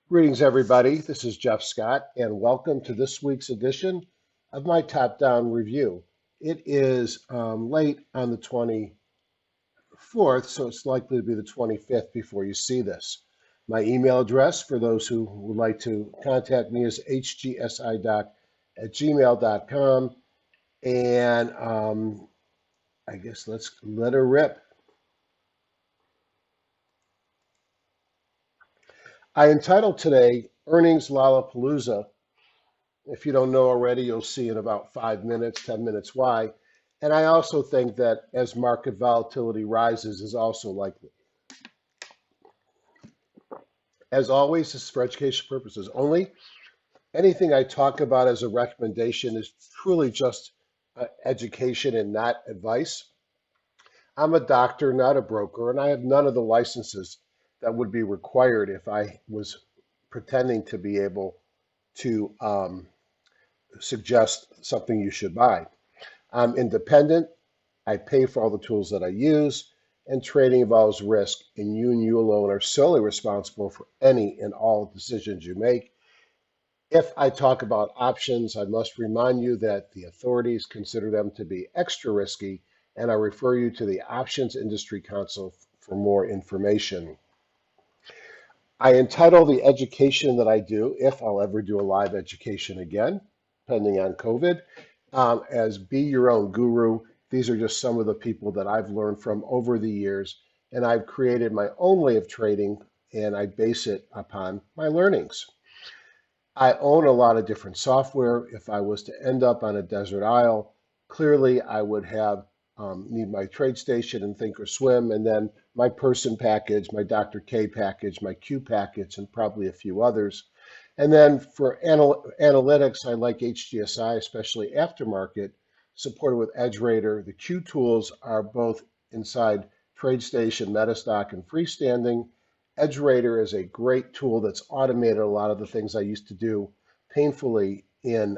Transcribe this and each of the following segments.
Greetings, everybody. This is Jeff Scott, and welcome to this week's edition of my top down review. It is late on the 24th, so it's likely to be the 25th before you see this. My email address for those who would like to contact me is hgsidoc@gmail.com. And I guess let's let her rip. I entitled today Earnings Lollapalooza. If you don't know already, you'll see in about 5 minutes, 10 minutes why. And I also think that as market volatility rises is also likely. As always, this is for education purposes only. Anything I talk about as a recommendation is truly just education and not advice. I'm a doctor, not a broker, and I have none of the licenses that would be required if I was pretending to be able to suggest something you should buy. I'm independent. I pay for all the tools that I use, and trading involves risk, and you alone are solely responsible for any and all decisions you make. If I talk about options, I must remind you that the authorities consider them to be extra risky, and I refer you to the Options Industry Council for more information. I entitle the education that I do, if I'll ever do a live education again, depending on COVID, as Be Your Own Guru. These are just some of the people that I've learned from over the years, and I've created my own way of trading, and I base it upon my learnings. I own a lot of different software. If I was to end up on a desert isle, clearly I would have need my TradeStation and Thinkorswim, and then my Person package, my Dr. K package, my Q package, and probably a few others. And then for analytics, I like HGSI, especially aftermarket, supported with EdgeRater. The Q tools are both inside TradeStation, Metastock, and freestanding. EdgeRater is a great tool that's automated a lot of the things I used to do painfully in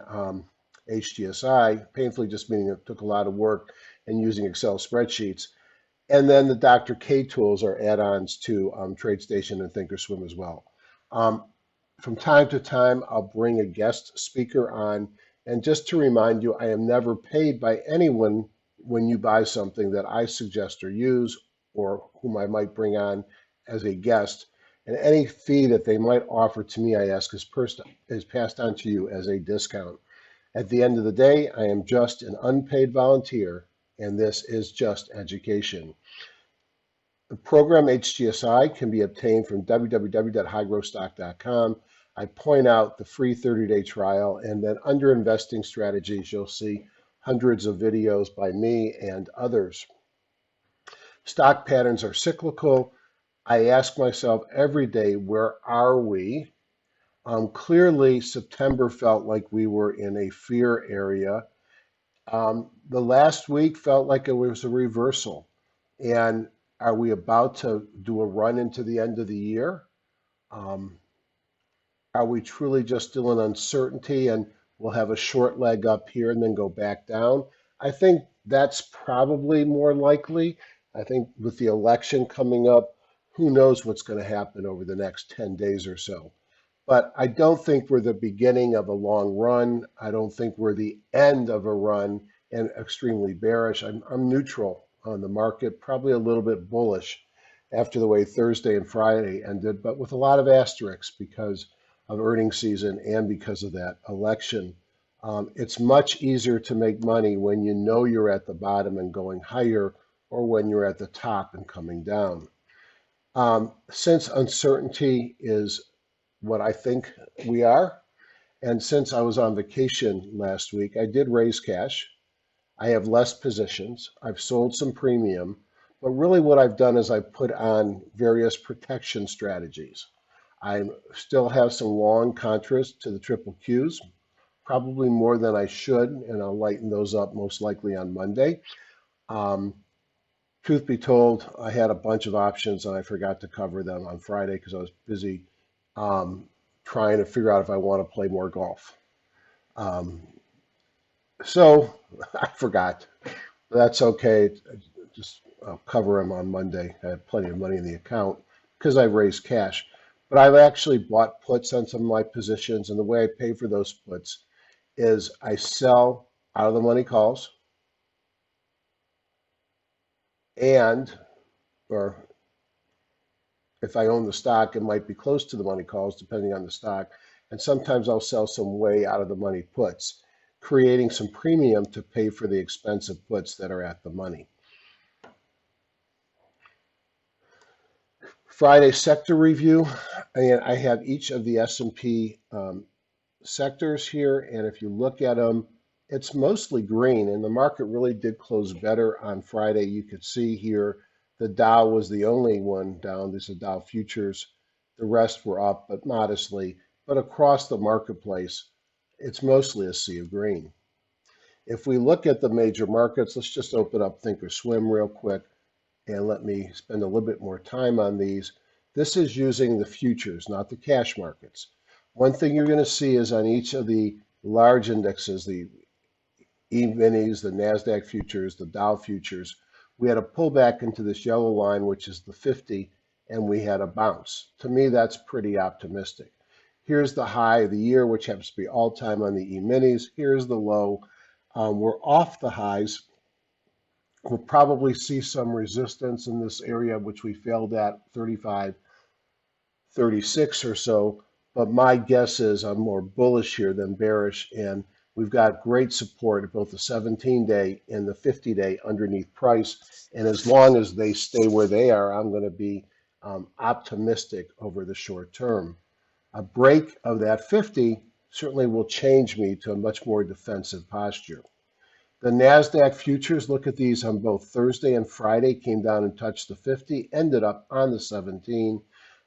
HGSI, painfully just meaning it took a lot of work and using Excel spreadsheets. And then the Dr. K tools are add-ons to TradeStation and Thinkorswim as well. From time to time, I'll bring a guest speaker on. And just to remind you, I am never paid by anyone when you buy something that I suggest or use or whom I might bring on as a guest. And any fee that they might offer to me, I ask, is passed on to you as a discount. At the end of the day, I am just an unpaid volunteer, and this is just education. The program HGSI can be obtained from www.highgrowstock.com. I point out the free 30-day trial, and then under investing strategies, you'll see hundreds of videos by me and others. Stock patterns are cyclical. I ask myself every day, where are we? Clearly, September felt like we were in a fear area. The last week felt like it was a reversal. And are we about to do a run into the end of the year? Um, are we truly just still in uncertainty and we'll have a short leg up here and then go back down? I think that's probably more likely. I think with the election coming up, who knows what's going to happen over the next 10 days or so. But I don't think we're the beginning of a long run. I don't think we're the end of a run and extremely bearish. I'm neutral on the market, probably a little bit bullish after the way Thursday and Friday ended, but with a lot of asterisks because of earnings season and because of that election. It's much easier to make money when you know you're at the bottom and going higher or when you're at the top and coming down. Since uncertainty is what I think we are, and since I was on vacation last week, I did raise cash. I have less positions. I've sold some premium, but really what I've done is I put on various protection strategies. I still have some long contras to the triple Qs, probably more than I should, and I'll lighten those up most likely on Monday. Um, Truth be told, I had a bunch of options and I forgot to cover them on Friday because I was busy um, trying to figure out if I want to play more golf. Um, so I forgot. That's okay. Just I'll cover them on Monday. I have plenty of money in the account because I raised cash. But I've actually bought puts on some of my positions, and the way I pay for those puts is I sell out of the money calls and, or if I own the stock, it might be close to the money calls depending on the stock. And sometimes I'll sell some way out of the money puts, creating some premium to pay for the expensive puts that are at the money. Friday sector review, and I have each of the S&P sectors here, and if you look at them, it's mostly green, and the market really did close better on Friday. You could see here the Dow was the only one down. These are Dow futures. The rest were up, but modestly. But across the marketplace, it's mostly a sea of green. If we look at the major markets, let's just open up Thinkorswim real quick and let me spend a little bit more time on these. This is using the futures, not the cash markets. One thing you're going to see is on each of the large indexes, the E-minis, the NASDAQ futures, the Dow futures, we had a pullback into this yellow line, which is the 50, and we had a bounce. To me, that's pretty optimistic. Here's the high of the year, which happens to be all-time on the E-minis. Here's the low. We're off the highs. We'll probably see some resistance in this area, which we failed at 35, 36 or so. But my guess is I'm more bullish here than bearish. And we've got great support at both the 17-day and the 50-day underneath price. And as long as they stay where they are, I'm going to be optimistic over the short term. A break of that 50 certainly will change me to a much more defensive posture. The NASDAQ futures, look at these on both Thursday and Friday, came down and touched the 50, ended up on the 17.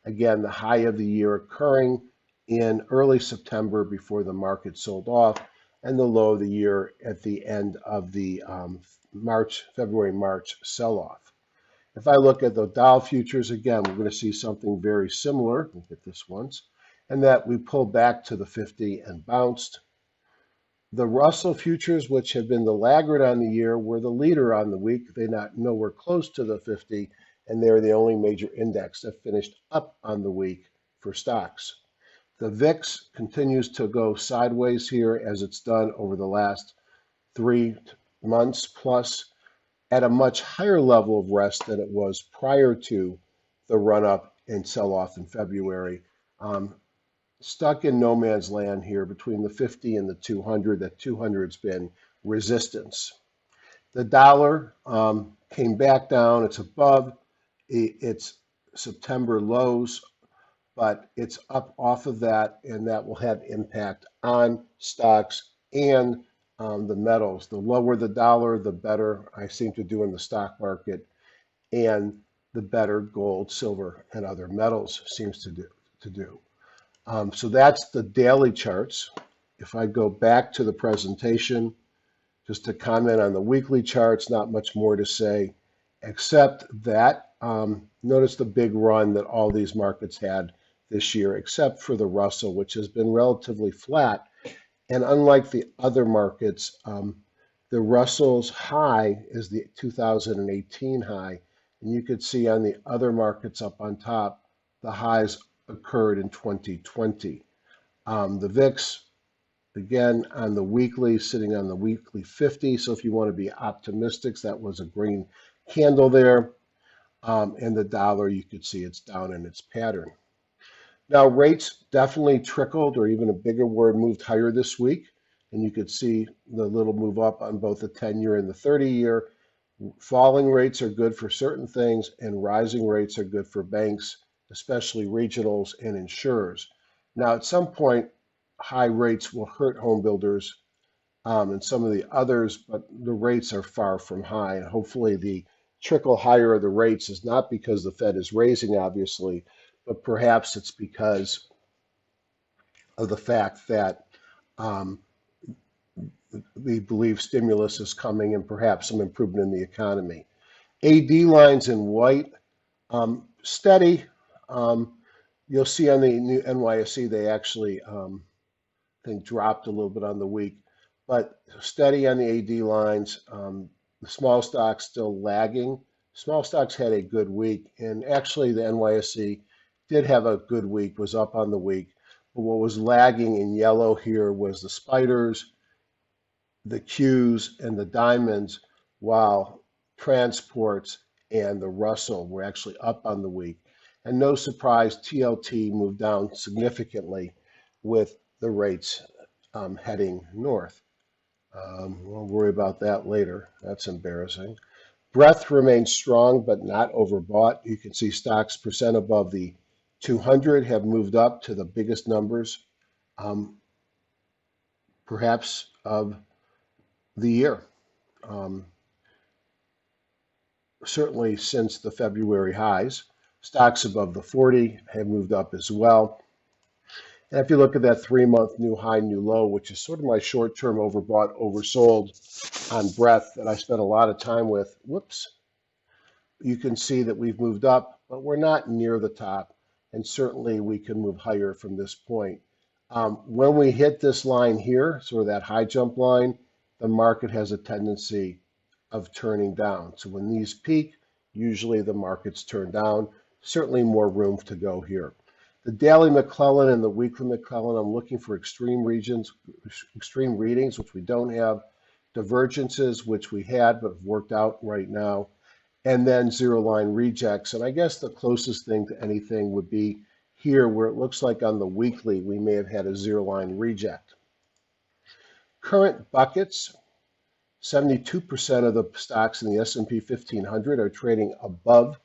Again, the high of the year occurring in early September before the market sold off, and the low of the year at the end of the February-March sell-off. If I look at the Dow futures, again, we're going to see something very similar. Look at this once, and that we pulled back to the 50 and bounced. The Russell futures, which have been the laggard on the year, were the leader on the week. They're not nowhere close to the 50, and they're the only major index that finished up on the week for stocks. The VIX continues to go sideways here as it's done over the last 3 months plus, at a much higher level of rest than it was prior to the run-up and sell-off in February. Stuck in no man's land here between the 50 and the 200. That 200's been resistance. The dollar came back down. It's above its September lows, but it's up off of that, and that will have impact on stocks and the metals. The lower the dollar, the better I seem to do in the stock market, and the better gold, silver, and other metals seems to do. So that's the daily charts. If I go back to the presentation, just to comment on the weekly charts, not much more to say, except that notice the big run that all these markets had this year, except for the Russell, which has been relatively flat. And unlike the other markets, the Russell's high is the 2018 high. And you could see on the other markets up on top, the highs occurred in 2020. The VIX, again, on the weekly, sitting on the weekly 50. So if you want to be optimistic, that was a green candle there. And the dollar, you could see it's down in its pattern. Now, rates definitely trickled, or even a bigger word, moved higher this week. And you could see the little move up on both the 10-year and the 30-year. Falling rates are good for certain things, and rising rates are good for banks, especially regionals and insurers. Now, at some point, high rates will hurt home builders and some of the others, but the rates are far from high. And hopefully the trickle higher of the rates is not because the Fed is raising, obviously, but perhaps it's because of the fact that we believe stimulus is coming and perhaps some improvement in the economy. AD lines in white, steady. You'll see on the new NYSE, they actually, I think, dropped a little bit on the week, but steady on the AD lines. The small stocks still lagging. Small stocks had a good week, and actually the NYSE did have a good week, was up on the week. But what was lagging in yellow here was the spiders, the Qs, and the diamonds, while transports and the Russell were actually up on the week. And no surprise, TLT moved down significantly with the rates heading north. We'll worry about that later. That's embarrassing. Breadth remains strong, but not overbought. You can see stocks percent above the 200 have moved up to the biggest numbers, um, perhaps of the year. Um, Certainly since the February highs. Stocks above the 40 have moved up as well. And if you look at that 3-month new high, new low, which is sort of my short-term overbought, oversold on breadth that I spent a lot of time with, you can see that we've moved up, but we're not near the top. And certainly we can move higher from this point. When we hit this line here, sort of that high jump line, the market has a tendency of turning down. So when these peak, usually the markets turn down. Certainly more room to go here. The daily McClellan and the weekly McClellan, I'm looking for extreme readings, which we don't have, divergences, which we had but have worked out right now, and then zero line rejects. And I guess the closest thing to anything would be here, where it looks like on the weekly we may have had a zero line reject. Current buckets, 72% of the stocks in the S&P 1500 are trading above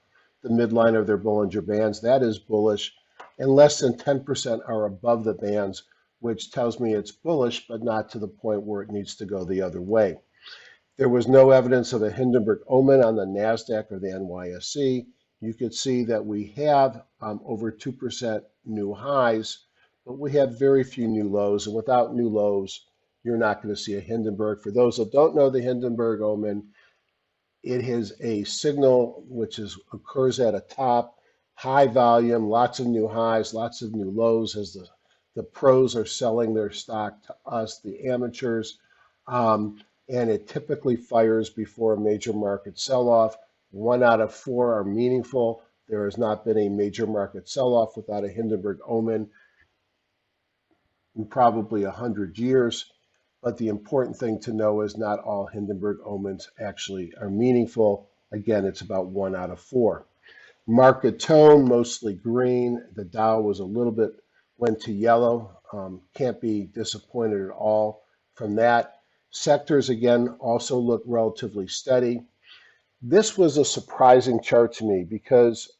the midline of their Bollinger Bands. That is bullish. And less than 10% are above the bands, which tells me it's bullish, but not to the point where it needs to go the other way. There was no evidence of a Hindenburg omen on the NASDAQ or the NYSE. You could see that we have over 2% new highs, but we have very few new lows. And without new lows, you're not going to see a Hindenburg. For those that don't know the Hindenburg omen, it is a signal which occurs at a top, high volume, lots of new highs, lots of new lows as the pros are selling their stock to us, the amateurs. And it typically fires before a major market sell-off. 1 out of 4 are meaningful. There has not been a major market sell-off without a Hindenburg omen in probably 100 years. But the important thing to know is not all Hindenburg omens actually are meaningful. Again, it's about 1 out of 4. Market tone, mostly green. The Dow was a little bit, went to yellow. Can't be disappointed at all from that. Sectors, again, also look relatively steady. This was a surprising chart to me because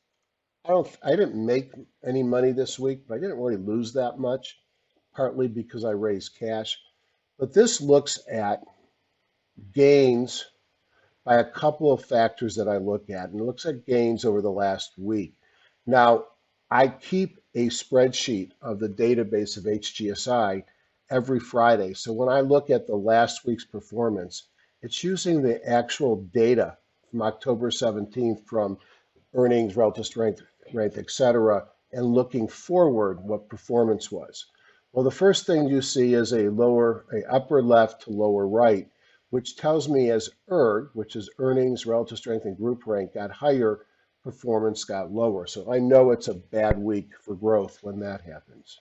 I didn't make any money this week, but I didn't really lose that much, partly because I raised cash. But this looks at gains by a couple of factors that I look at, and it looks at gains over the last week. Now, I keep a spreadsheet of the database of Hgsi every Friday. So when I look at the last week's performance, it's using the actual data from October 17th from earnings, relative strength, et cetera, and looking forward what performance was. Well, the first thing you see is a upper left to lower right, which tells me as ERG, which is earnings, relative strength, and group rank, got higher, performance got lower. So I know it's a bad week for growth when that happens.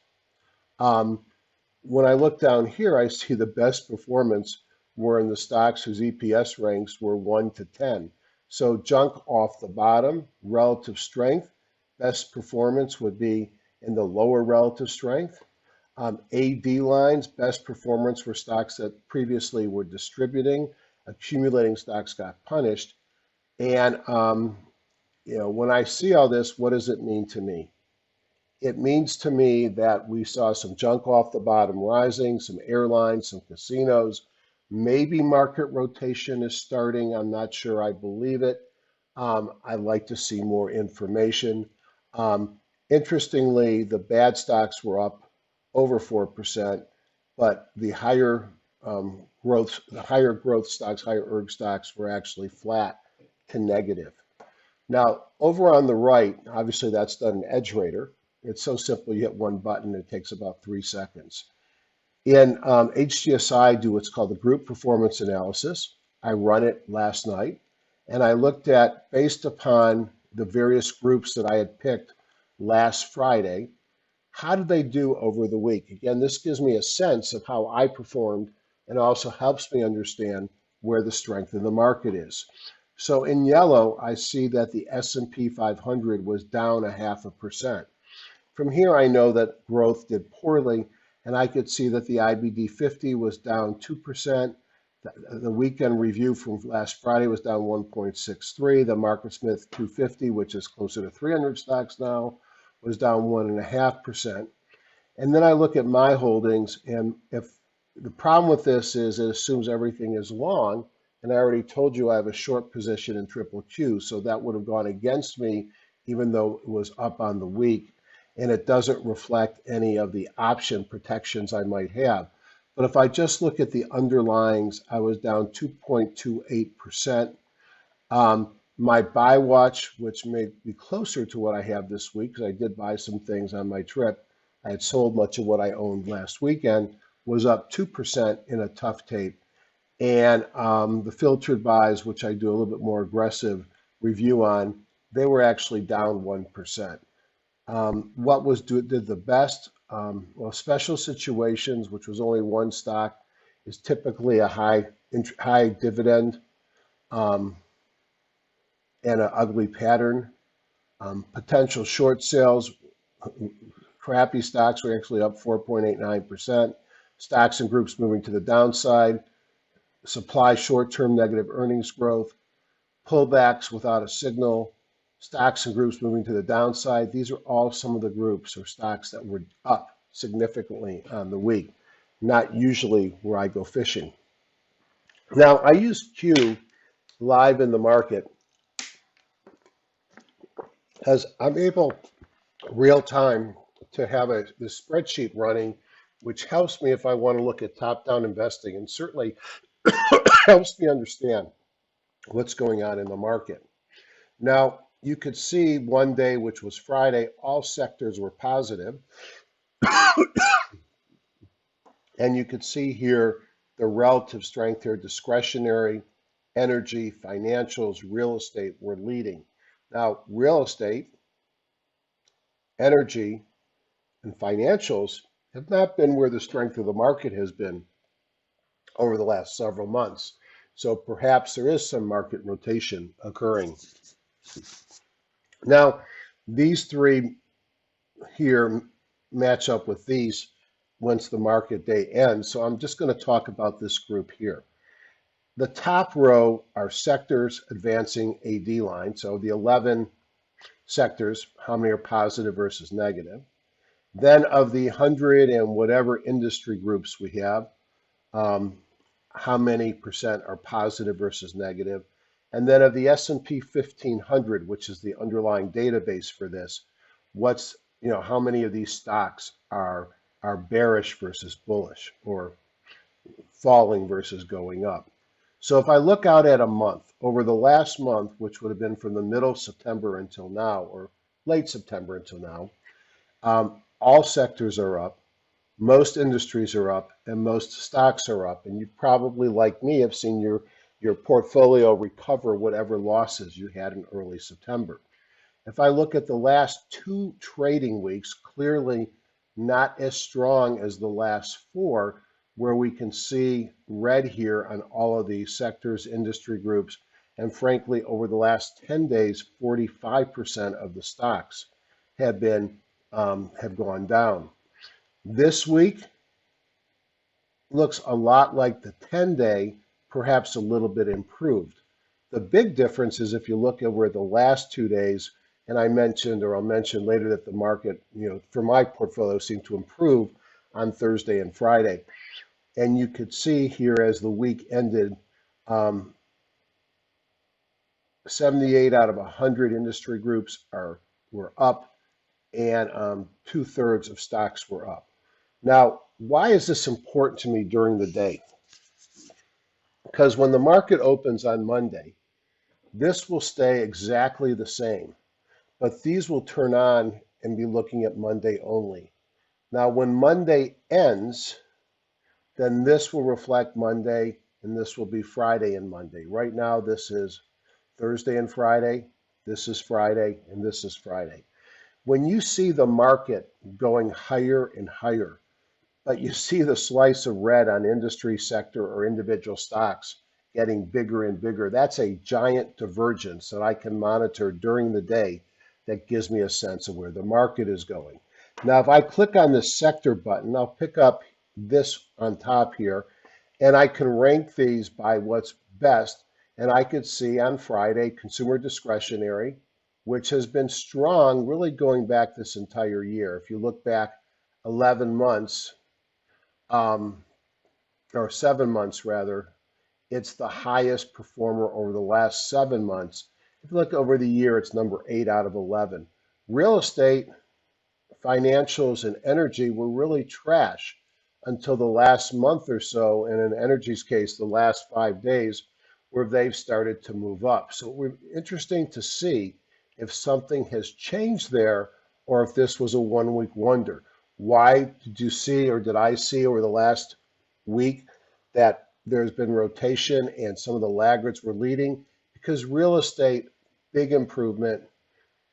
When I look down here, I see the best performance were in the stocks whose EPS ranks were 1 to 10. So junk off the bottom, relative strength, best performance would be in the lower relative strength. AD lines, best performance for stocks that previously were distributing. Accumulating stocks got punished. And when I see all this, what does it mean to me? It means to me that we saw some junk off the bottom rising, some airlines, some casinos. Maybe market rotation is starting. I'm not sure I believe it. I'd like to see more information. Interestingly, the bad stocks were up over 4%, but the higher growth stocks, higher ERG stocks were actually flat to negative. Now, over on the right, obviously that's done in EdgeRater. It's so simple, you hit one button, it takes about 3 seconds. In HGSI, I do what's called the group performance analysis. I run it last night, and I looked at, based upon the various groups that I had picked last Friday. How did they do over the week? Again, this gives me a sense of how I performed and also helps me understand where the strength of the market is. So in yellow, I see that the S&P 500 was down 0.5%. From here, I know that growth did poorly, and I could see that the IBD 50 was down 2%. The weekend review from last Friday was down 1.63. The Market Smith 250, which is closer to 300 stocks now, was down 1.5%. And then I look at my holdings, and if the problem with this is it assumes everything is long, and I already told you I have a short position in triple Q, so that would have gone against me even though it was up on the week, and it doesn't reflect any of the option protections I might have. But if I just look at the underlyings, I was down 2.28%. My buy watch, which may be closer to what I have this week, because I did buy some things on my trip. I had sold much of what I owned last weekend, was up 2% in a tough tape. And the filtered buys, which I do a little bit more aggressive review on, they were actually down 1%. Did the best? Well, special situations, which was only one stock, is typically a high dividend um, and an ugly pattern. Potential short sales, crappy stocks were actually up 4.89%. Stocks and groups moving to the downside. Supply short-term negative earnings growth. Pullbacks without a signal. Stocks and groups moving to the downside. These are all some of the groups or stocks that were up significantly on the week. Not usually where I go fishing. Now, I use Q live in the market as I'm able real time to have this spreadsheet running, which helps me if I want to look at top-down investing, and certainly helps me understand what's going on in the market. Now, you could see one day, which was Friday, all sectors were positive. And you could see here the relative strength here, discretionary, energy, financials, real estate were leading. Now, real estate, energy, and financials have not been where the strength of the market has been over the last several months. So perhaps there is some market rotation occurring. Now, these three here match up with these once the market day ends. So I'm just going to talk about this group here. The top row are sectors advancing AD line. So the 11 sectors, how many are positive versus negative. Then of the 100 and whatever industry groups we have, how many percent are positive versus negative. And then of the S&P 1500, which is the underlying database for this, how many of these stocks are bearish versus bullish or falling versus going up. So if I look out at a month, over the last month, which would have been from the middle of September until now, or late September until now, all sectors are up, most industries are up, and most stocks are up. And you probably, like me, have seen your portfolio recover whatever losses you had in early September. If I look at the last 2 trading weeks, clearly not as strong as the last 4, where we can see red here on all of these sectors, industry groups, and frankly, over the last 10 days, 45% of the stocks have gone down. This week looks a lot like the 10-day, perhaps a little bit improved. The big difference is if you look over the last 2 days, and I'll mention later that the market, for my portfolio seemed to improve on Thursday and Friday. And you could see here as the week ended, 78 out of 100 industry groups were up, and 2/3 of stocks were up. Now, why is this important to me during the day? Because when the market opens on Monday, this will stay exactly the same, but these will turn on and be looking at Monday only. Now, when Monday ends, then this will reflect Monday, and this will be Friday and Monday. Right now, this is Thursday and Friday, this is Friday, and this is Friday. When you see the market going higher and higher, but you see the slice of red on industry sector or individual stocks getting bigger and bigger, that's a giant divergence that I can monitor during the day that gives me a sense of where the market is going. Now, if I click on this sector button, I'll pick up this on top here, and I can rank these by what's best. And I could see on Friday, consumer discretionary, which has been strong really going back this entire year. If you look back 11 months, um, or 7 months rather, it's the highest performer over the last 7 months. If you look over the year, it's number 8 out of 11. Real estate, financials, and energy were really trash until the last month or so, and in energy's case, the last 5 days, where they've started to move up. So we're interesting to see if something has changed there or if this was a 1 week wonder. Why did you see, or did I see over the last week, that there's been rotation and some of the laggards were leading? Because real estate, big improvement,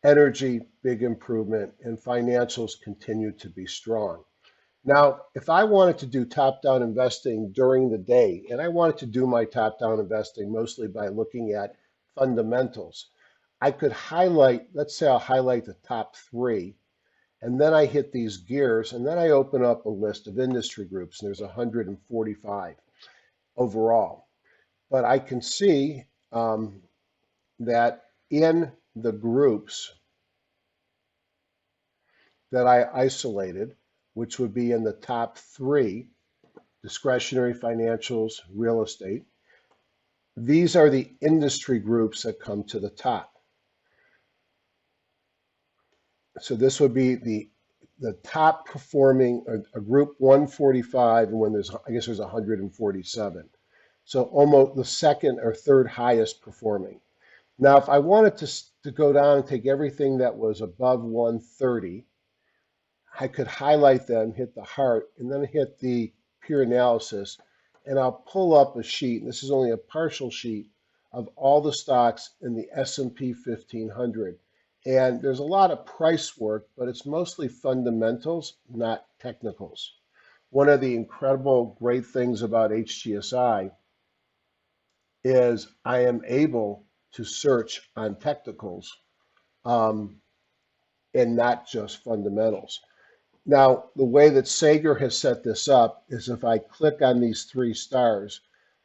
energy, big improvement, and financials continue to be strong. Now, if I wanted to do top-down investing during the day, and I wanted to do my top-down investing mostly by looking at fundamentals, I could highlight, let's say I'll highlight the top 3, and then I hit these gears, and then I open up a list of industry groups, and there's 145 overall. But I can see that in the groups that I isolated, which would be in the top 3, discretionary, financials, real estate, these are the industry groups that come to the top. So this would be the top performing, a group 145, and when there's, I guess there's 147. So almost the second or third highest performing. Now, if I wanted to go down and take everything that was above 130, I could highlight them, hit the heart, and then hit the peer analysis, and I'll pull up a sheet, and this is only a partial sheet, of all the stocks in the S&P 1500. And there's a lot of price work, but it's mostly fundamentals, not technicals. One of the incredible great things about Hgsi is I am able to search on technicals and not just fundamentals. Now, the way that Sager has set this up is if I click on these 3 stars,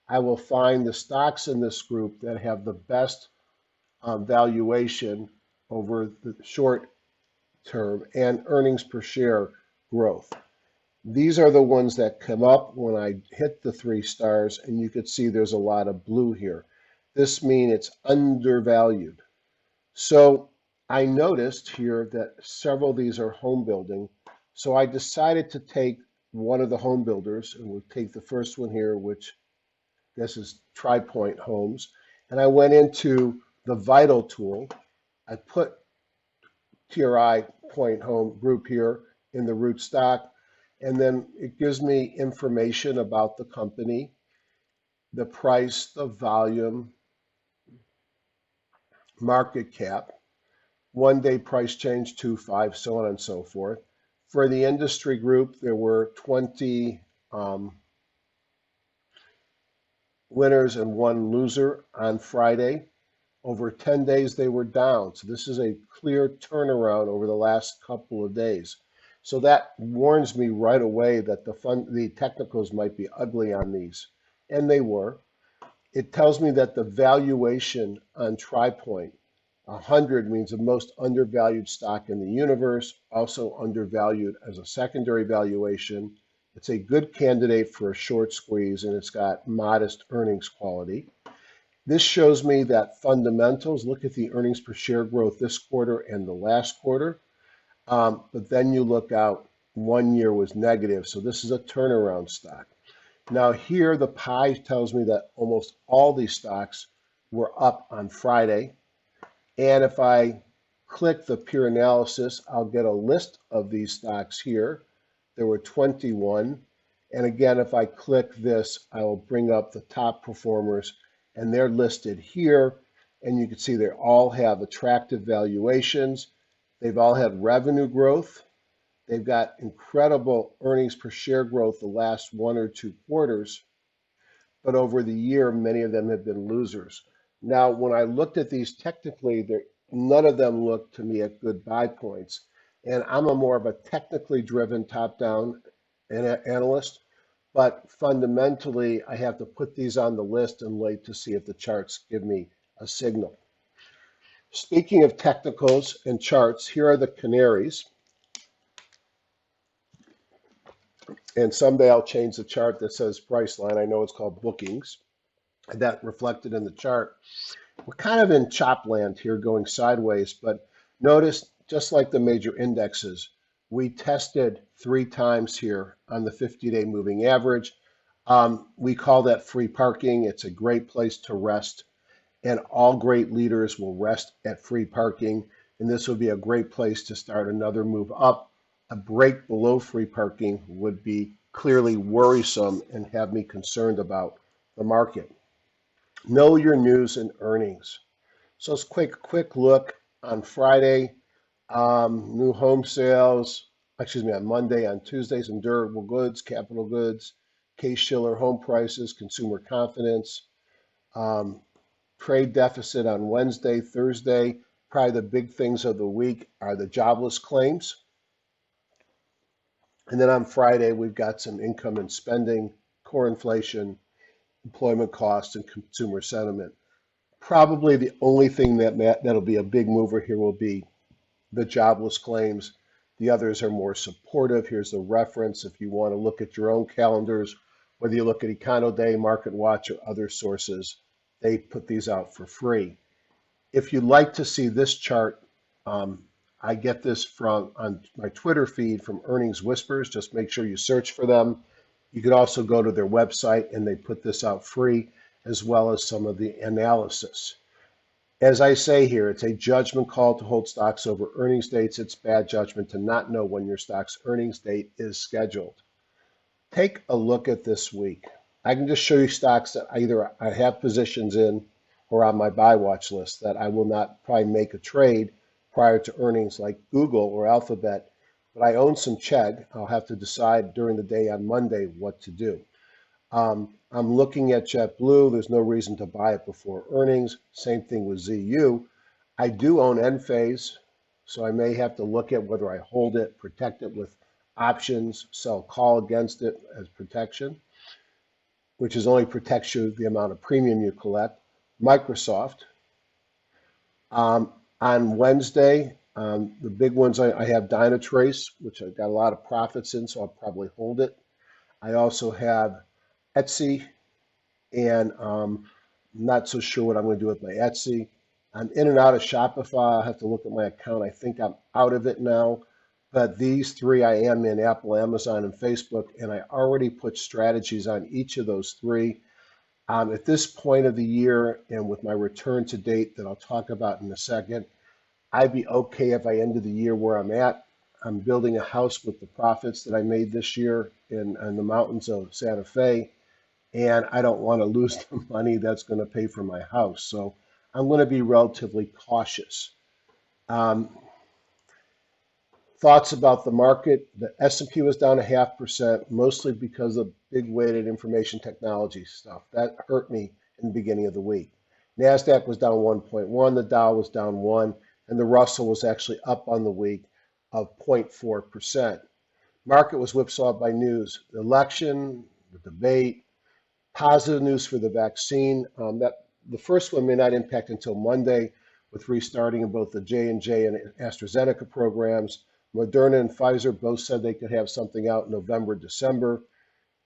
I will find the stocks in this group that have the best valuation over the short term and earnings per share growth. These are the ones that come up when I hit the 3 stars, and you can see there's a lot of blue here. This means it's undervalued. So I noticed here that several of these are home building. So I decided to take one of the home builders, and we'll take the first one here, which this is Tri Pointe Homes. And I went into the Vital tool. I put TRI Point Home Group here in the root stock, and then it gives me information about the company, the price, the volume, market cap, 1-day price change, 2.5, so on and so forth. For the industry group, there were 20 winners and 1 loser on Friday. Over 10 days, they were down. So this is a clear turnaround over the last couple of days. So that warns me right away that the technicals might be ugly on these, and they were. It tells me that the valuation on Tri Pointe, 100 means the most undervalued stock in the universe, also undervalued as a secondary valuation. It's a good candidate for a short squeeze, and it's got modest earnings quality. This shows me that fundamentals, look at the earnings per share growth this quarter and the last quarter. But then you look out, 1 year was negative. So this is a turnaround stock. Now here, the pie tells me that almost all these stocks were up on Friday. And if I click the peer analysis, I'll get a list of these stocks here. There were 21. And again, if I click this, I will bring up the top performers, and they're listed here. And you can see they all have attractive valuations. They've all had revenue growth. They've got incredible earnings per share growth the last 1 or 2 quarters, but over the year, many of them have been losers. Now, when I looked at these technically, none of them look to me at good buy points. And I'm a more of a technically driven top-down analyst, but fundamentally, I have to put these on the list and wait to see if the charts give me a signal. Speaking of technicals and charts, here are the canaries. And someday I'll change the chart that says price line. I know it's called bookings. That reflected in the chart. We're kind of in chop land here going sideways, but notice just like the major indexes, we tested 3 times here on the 50-day moving average. We call that free parking. It's a great place to rest, and all great leaders will rest at free parking, and this would be a great place to start another move up. A break below free parking would be clearly worrisome and have me concerned about the market. Know your news and earnings. So let's quick look on Friday. New home sales, on Monday, on Tuesday, some durable goods, capital goods, Case-Shiller home prices, consumer confidence, trade deficit on Wednesday, Thursday. Probably the big things of the week are the jobless claims. And then on Friday, we've got some income and spending, core inflation, employment costs, and consumer sentiment. Probably the only thing that'll be a big mover here will be the jobless claims. The others are more supportive. Here's the reference if you want to look at your own calendars, whether you look at Econoday, Market Watch, or other sources, they put these out for free. If you'd like to see this chart, I get this on my Twitter feed from Earnings Whispers. Just make sure you search for them. You could also go to their website and they put this out free, as well as some of the analysis. As I say here, it's a judgment call to hold stocks over earnings dates. It's bad judgment to not know when your stock's earnings date is scheduled. Take a look at this week. I can just show you stocks that either I have positions in or on my buy watch list that I will not probably make a trade prior to earnings, like Google or Alphabet, but I own some Chegg. I'll have to decide during the day on Monday what to do. I'm looking at JetBlue. There's no reason to buy it before earnings. Same thing with ZU. I do own Enphase, so I may have to look at whether I hold it, protect it with options, sell call against it as protection, which is only protects you the amount of premium you collect. Microsoft. On Wednesday, the big ones, I have Dynatrace, which I've got a lot of profits in, so I'll probably hold it. I also have Hgsi, and not so sure what I'm going to do with my Hgsi. I'm in and out of Shopify. I have to look at my account. I think I'm out of it now. But these 3 I am in: Apple, Amazon, and Facebook, and I already put strategies on each of those 3. At this point of the year, and with my return to date that I'll talk about in a second, I'd be okay if I ended the year where I'm at. I'm building a house with the profits that I made this year in the mountains of Santa Fe, and I don't want to lose the money that's going to pay for my house. So I'm going to be relatively cautious. Thoughts about the market: the S&P was down 0.5%, mostly because of big weighted information technology stuff. That hurt me in the beginning of the week. NASDAQ was down 1.1, the Dow was down 1, and the Russell was actually up on the week of 0.4%. Market was whipsawed by news: the election, the debate, positive news for the vaccine. That the first one may not impact until Monday, with restarting of both the J&J and AstraZeneca programs. Moderna and Pfizer both said they could have something out in November, December.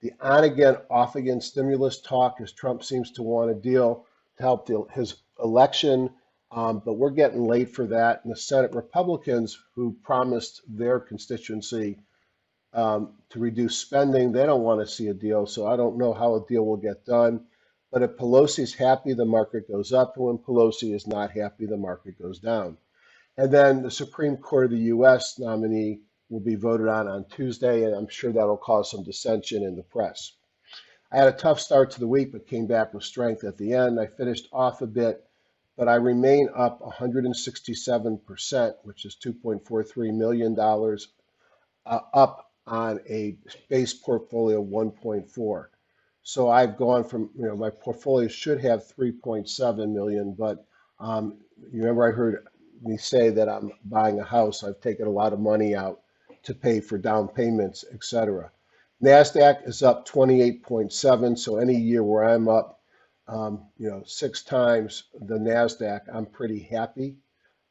The on-again, off-again stimulus talk, as Trump seems to want a deal to help his election, but we're getting late for that. And the Senate Republicans, who promised their constituency to reduce spending, they don't want to see a deal, so I don't know how a deal will get done. But if Pelosi's happy, the market goes up, and when Pelosi is not happy, the market goes down. And then the Supreme Court of the U.S. nominee will be voted on Tuesday, and I'm sure that'll cause some dissension in the press. I had a tough start to the week, but came back with strength at the end. I finished off a bit, but I remain up 167%, which is $2.43 million up on a base portfolio of 1.4. So I've gone from, my portfolio should have 3.7 million, but you remember I heard me say that I'm buying a house. I've taken a lot of money out to pay for down payments, etc. NASDAQ is up 28.7. So any year where I'm up, 6 times the NASDAQ, I'm pretty happy.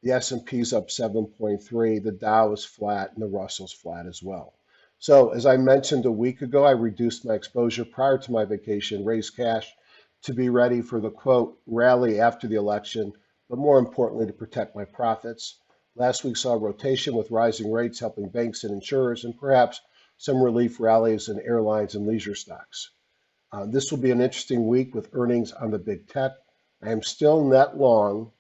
The S&P is up 7.3, the Dow is flat, and the Russell's flat as well. So as I mentioned a week ago, I reduced my exposure prior to my vacation, raised cash to be ready for the, quote, rally after the election, but more importantly, to protect my profits. Last week saw a rotation with rising rates helping banks and insurers, and perhaps some relief rallies in airlines and leisure stocks. This will be an interesting week with earnings on the big tech. I am still net long,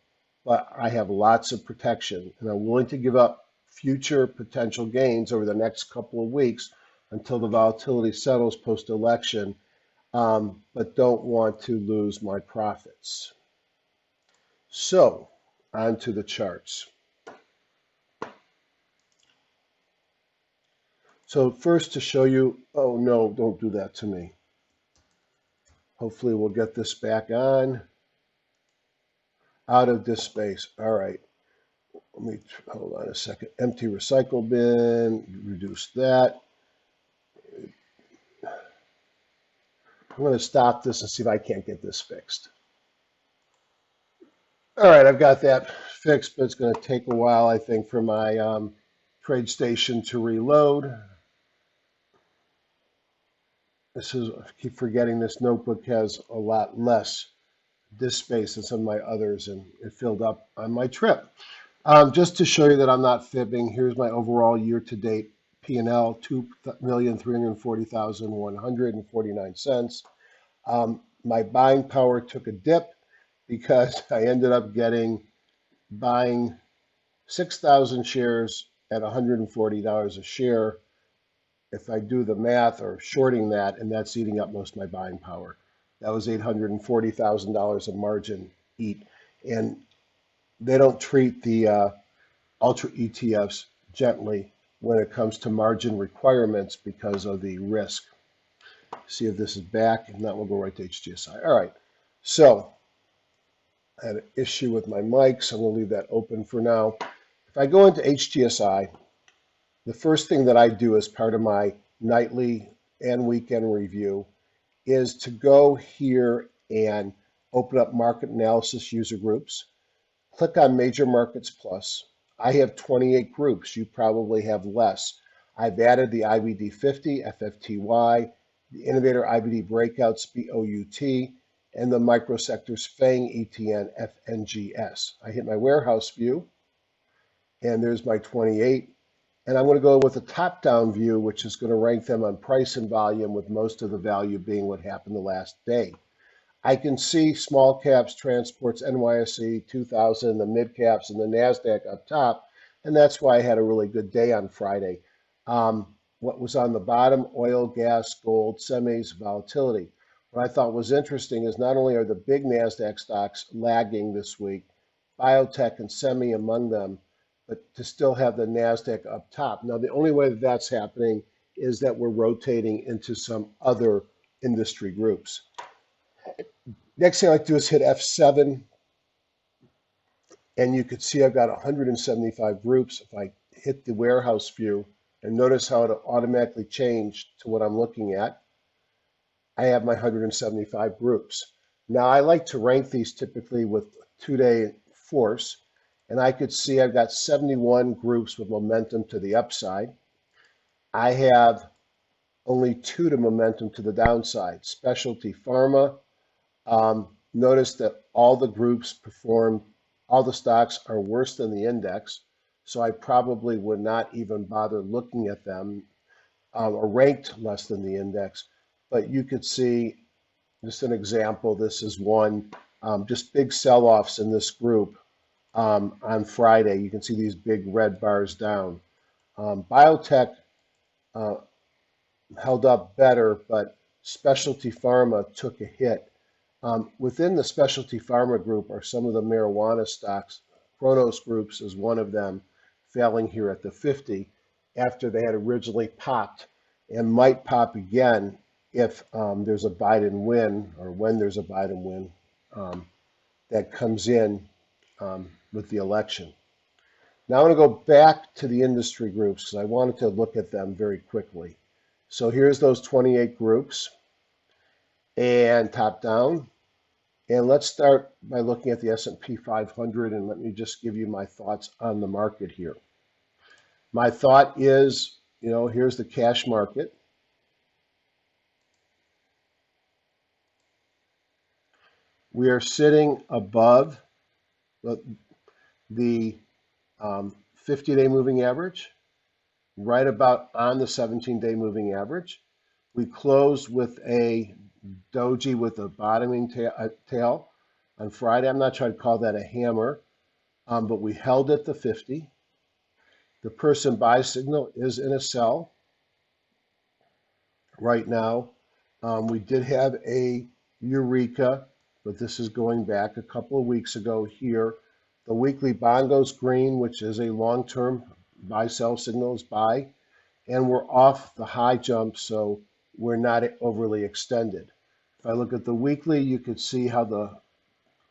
but I have lots of protection, and I'm willing to give up future potential gains over the next couple of weeks until the volatility settles post-election, but don't want to lose my profits. So, on to the charts. So first to show you, oh no, don't do that to me. Hopefully we'll get this back on. Out of this space. All right. Let me hold on a second. Empty recycle bin. Reduce that. I'm going to stop this and see if I can't get this fixed. All right, I've got that fixed, but it's going to take a while, I think, for my trade station to reload. This is, I keep forgetting this notebook has a lot less disk space than some of my others, and it filled up on my trip. Just to show you that I'm not fibbing, here's my overall year-to-date P&L, $2,340,149. My buying power took a dip because I ended up buying 6,000 shares at $140 a share. If I do the math or shorting that, and that's eating up most of my buying power. That was $840,000 of margin eat. And they don't treat the ultra ETFs gently when it comes to margin requirements because of the risk. See if this is back. If not, we'll go right to Hgsi. All right. So I had an issue with my mic, so I'm going to leave that open for now. If I go into Hgsi, the first thing that I do as part of my nightly and weekend review is to go here and open up market analysis user groups. Click on Major Markets Plus. I have 28 groups. You probably have less. I've added the IBD 50, FFTY, the Innovator IBD Breakouts, BOUT, and the Microsectors FANG ETN, FNGS. I hit my warehouse view, and there's my 28. And I'm going to go with a top-down view, which is going to rank them on price and volume, with most of the value being what happened the last day. I can see small caps, transports, NYSE 2000, the mid caps, and the NASDAQ up top, and that's why I had a really good day on Friday. What was on the bottom? Oil, gas, gold, semis, volatility. What I thought was interesting is not only are the big NASDAQ stocks lagging this week, biotech and semi among them, but to still have the NASDAQ up top. Now, the only way that that's happening is that we're rotating into some other industry groups. Next thing I like to do is hit F7, and you can see I've got 175 groups. If I hit the warehouse view, and notice how it automatically changed to what I'm looking at, I have my 175 groups. Now, I like to rank these typically with two-day force, and I could see I've got 71 groups with momentum to the upside. I have only 2 to momentum to the downside. Specialty pharma. Notice that all the groups performed, all the stocks are worse than the index, so I probably would not even bother looking at them, or ranked less than the index. But you could see, just an example, this is one, just big sell-offs in this group on Friday. You can see these big red bars down. Biotech held up better, but specialty pharma took a hit. Within the specialty pharma group are some of the marijuana stocks. Kronos Groups is one of them, failing here at the 50 after they had originally popped and might pop again if there's a Biden win or when there's a Biden win um, that comes in with the election. Now I want to go back to the industry groups because I wanted to look at them very quickly. So here's those 28 groups and top down. And let's start by looking at the S&P 500 and let me just give you my thoughts on the market here. My thought is, here's the cash market. We are sitting above the 50-day moving average, right about on the 17-day moving average. We closed with a doji with a bottoming tail on Friday. I'm not trying to call that a hammer, but we held at the 50. The person buy signal is in a sell right now. We did have a Eureka, but this is going back a couple of weeks ago here. The weekly bond goes green, which is a long-term buy-sell signal is buy, and we're off the high jump, so we're not overly extended. If I look at the weekly, you could see how the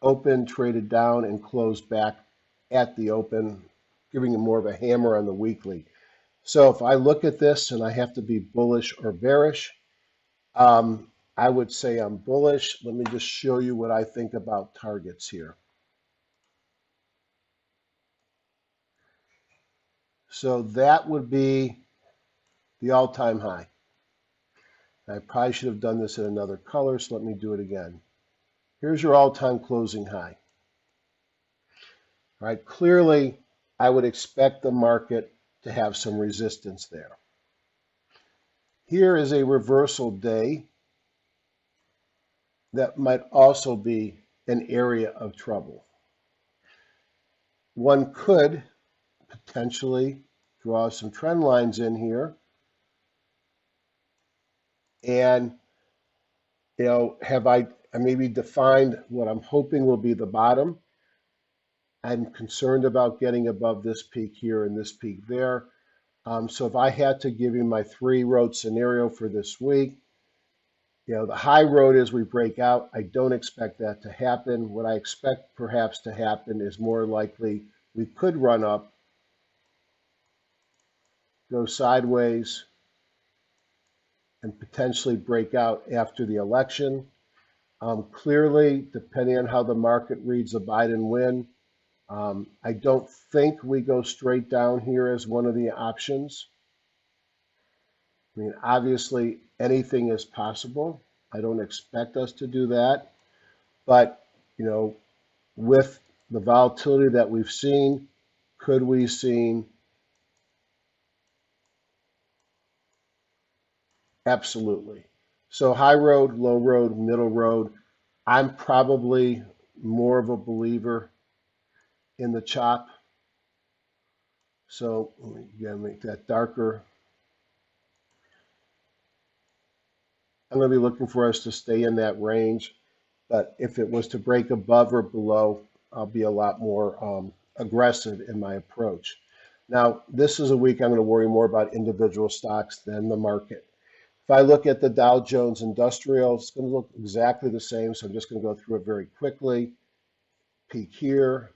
open traded down and closed back at the open, giving it more of a hammer on the weekly. So if I look at this and I have to be bullish or bearish, I would say I'm bullish. Let me just show you what I think about targets here. So that would be the all-time high. I probably should have done this in another color, so let me do it again. Here's your all-time closing high. All right, clearly, I would expect the market to have some resistance there. Here is a reversal day that might also be an area of trouble. One could potentially draw some trend lines in here and have I maybe defined what I'm hoping will be the bottom. I'm concerned about getting above this peak here and this peak there. So if I had to give you my 3-road scenario for this week, the high road is we break out. I don't expect that to happen. What I expect perhaps to happen is more likely we could run up, go sideways, and potentially break out after the election. Clearly, depending on how the market reads the Biden win, I don't think we go straight down here as one of the options. I mean, obviously, anything is possible. I don't expect us to do that. But, with the volatility that we've seen, could we see? Absolutely. So high road, low road, middle road. I'm probably more of a believer in the chop. So again, make that darker. I'm going to be looking for us to stay in that range. But if it was to break above or below, I'll be a lot more aggressive in my approach. Now, this is a week I'm going to worry more about individual stocks than the market. If I look at the Dow Jones Industrial, it's going to look exactly the same. So I'm just going to go through it very quickly. Peak here,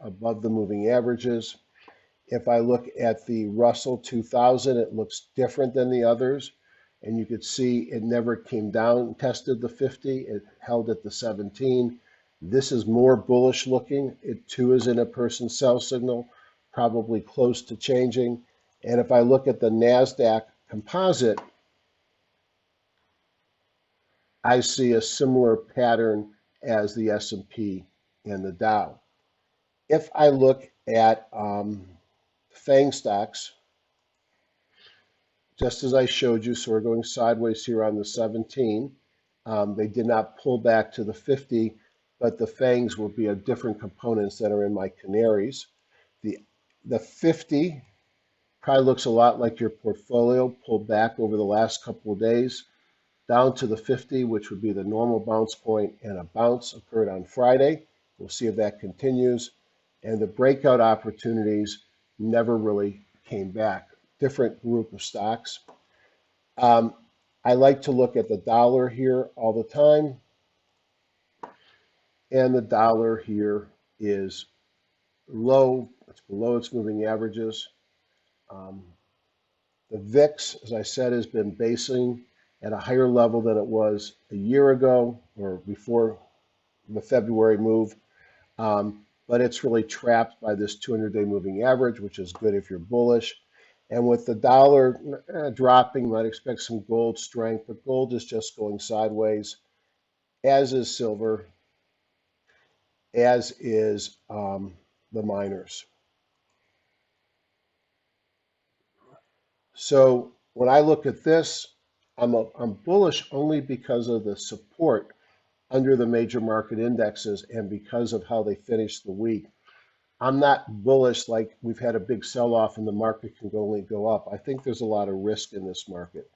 above the moving averages. If I look at the Russell 2000, it looks different than the others. And you could see it never came down and tested the 50. It held at the 17. This is more bullish looking. It too is in a person's sell signal, probably close to changing. And if I look at the NASDAQ composite, I see a similar pattern as the S&P and the Dow. If I look at FANG stocks, just as I showed you, so we're going sideways here on the 17. They did not pull back to the 50, but the FANGs will be of different components that are in my canaries. The 50 probably looks a lot like your portfolio pulled back over the last couple of days. down to the 50, which would be the normal bounce point, and a bounce occurred on Friday. We'll see if that continues. And the breakout opportunities never really came back. Different group of stocks. Um, I like to look at the dollar here all the time, and the dollar here is low. It's below its moving averages. Um, the VIX, as I said, has been basing at a higher level than it was a year ago or before the February move. But it's really trapped by this 200-day moving average, which is good if you're bullish. And with the dollar dropping, you might expect some gold strength, but gold is just going sideways, as is silver, as is the miners. So when I look at this, I'm bullish only because of the support under the major market indexes and because of how they finished the week. I'm not bullish like we've had a big sell-off and the market can only go up. I think there's a lot of risk in this market.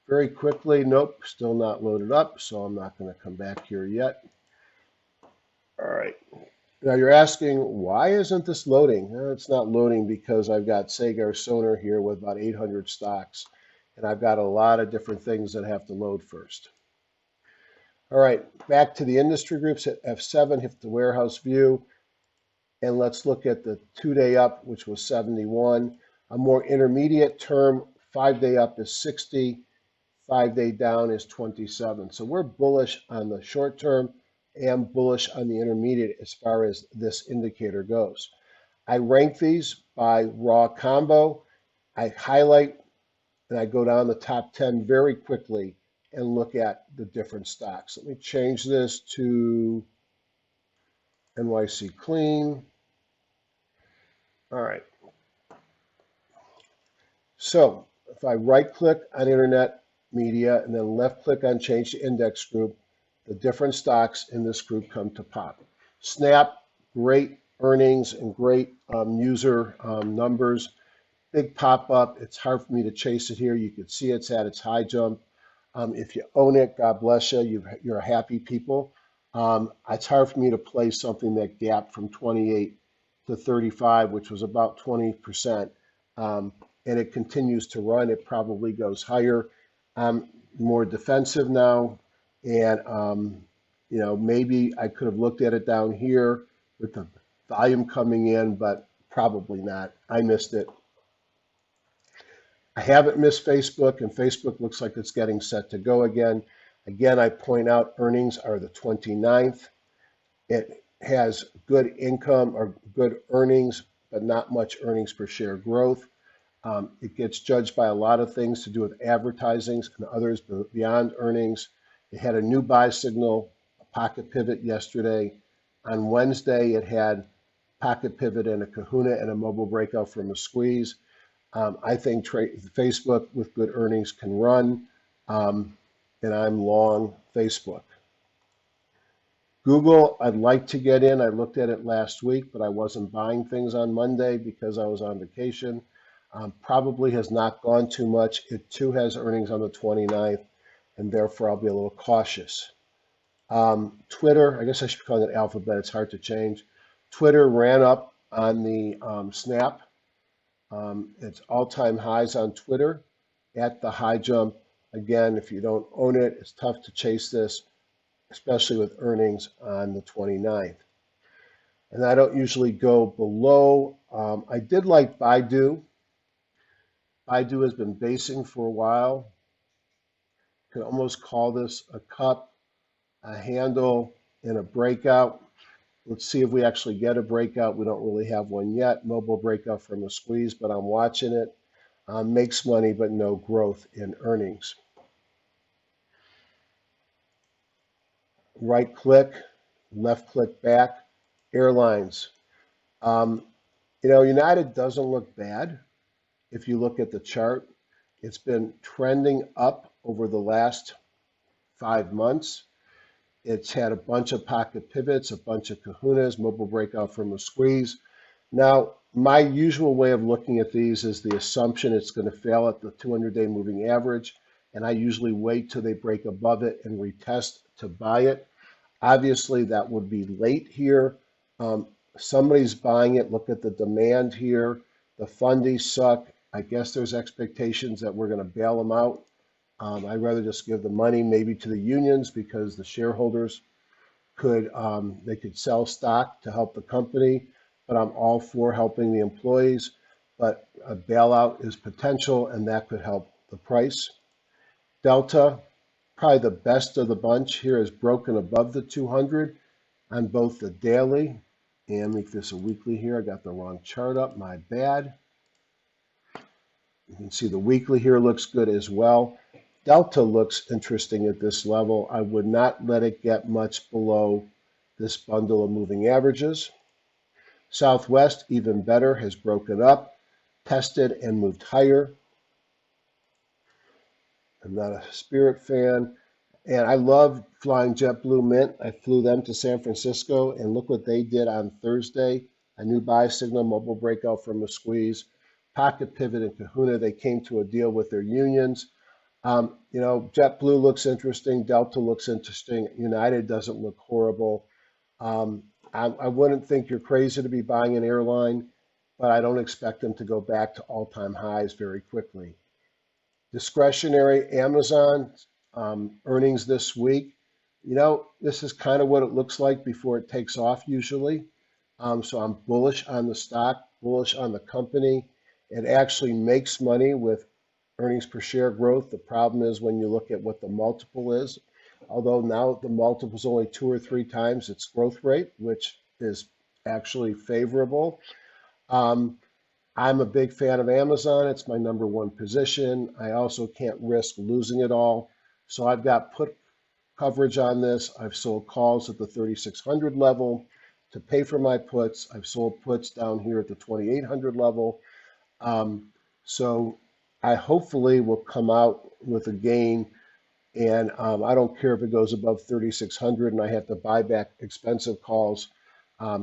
Very quickly, nope, still not loaded up, so I'm not going to come back here yet. All right. Now you're asking, why isn't this loading? It's not loading because I've got Sagar Sonar here with about 800 stocks, and I've got a lot of different things that have to load first. All right, back to the industry groups at F7, hit the warehouse view, and let's look at the 2-day up, which was 71. A more intermediate term, 5-day up is 60, 5-day down is 27. So we're bullish on the short term and bullish on the intermediate as far as this indicator goes. I rank these by raw combo. I highlight and I go down the top 10 very quickly and look at the different stocks. Let me change this to NYC Clean. All right. So if I right click on Internet Media and then left click on Change to Index Group, the different stocks in this group come to pop. Snap, great earnings and great user numbers. Big pop up. It's hard for me to chase it here. You can see it's at its high jump. If you own it, God bless you. You're a happy people. It's hard for me to play something that gapped from 28 to 35, which was about 20%. And it continues to run. It probably goes higher. I'm more defensive now. And, maybe I could have looked at it down here with the volume coming in, but probably not. I missed it. I haven't missed Facebook, and Facebook looks like it's getting set to go again. Again, I point out earnings are the 29th. It has good income or good earnings, but not much earnings per share growth. It gets judged by a lot of things to do with advertisings and others beyond earnings. It had a new buy signal, a pocket pivot yesterday. On Wednesday, it had pocket pivot and a kahuna and a mobile breakout from a squeeze. I think Facebook with good earnings can run, and I'm long Facebook. Google, I'd like to get in. I looked at it last week, but I wasn't buying things on Monday because I was on vacation. Probably has not gone too much. It too has earnings on the 29th, and therefore I'll be a little cautious. Twitter, I guess I should call it Alphabet. It's hard to change. Twitter ran up on the snap. It's all-time highs on Twitter at the high jump. Again, if you don't own it, it's tough to chase this, especially with earnings on the 29th. And I don't usually go below. I did like Baidu. Baidu has been basing for a while. You can almost call this a cup, a handle, and a breakout. Let's see if we actually get a breakout. We don't really have one yet. Mobile breakout from a squeeze, but I'm watching it. Makes money, but no growth in earnings. Right click, left click back. Airlines. United doesn't look bad. If you look at the chart, it's been trending up over the last 5 months. It's had a bunch of pocket pivots, a bunch of kahunas, mobile breakout from a squeeze. Now, my usual way of looking at these is the assumption it's going to fail at the 200-day moving average. and I usually wait till they break above it and retest to buy it. Obviously, that would be late here. Um, Somebody's buying it. Look at the demand here. The fundies suck. I guess there's expectations that we're going to bail them out. I'd rather just give the money maybe to the unions because the shareholders could they could sell stock to help the company. But I'm all for helping the employees. But a bailout is potential, and that could help the price. Delta, probably the best of the bunch here, is broken above the 200 on both the daily and make this a weekly here. I got the wrong chart up, my bad. You can see the weekly here looks good as well. Delta looks interesting at this level. I would not let it get much below this bundle of moving averages. Southwest, even better, has broken up, tested, and moved higher. I'm not a Spirit fan. And I love flying JetBlue Mint. I flew them to San Francisco, and look what they did on Thursday. A new buy signal, mobile breakout from a squeeze, pocket pivot and Kahuna. They came to a deal with their unions. JetBlue looks interesting. Delta looks interesting. United doesn't look horrible. Um, I wouldn't think you're crazy to be buying an airline, but I don't expect them to go back to all-time highs very quickly. Discretionary, Amazon earnings this week. This is kind of what it looks like before it takes off usually. So I'm bullish on the stock, bullish on the company. It actually makes money with earnings per share growth. The problem is when you look at what the multiple is, although now the multiple is only 2 or 3 times its growth rate, which is actually favorable. Um, I'm a big fan of Amazon. It's my number one position. I also can't risk losing it all. So I've got put coverage on this. I've sold calls at the 3,600 level to pay for my puts. I've sold puts down here at the 2,800 level. Um, so I hopefully will come out with a gain. And I don't care if it goes above 3,600 and I have to buy back expensive calls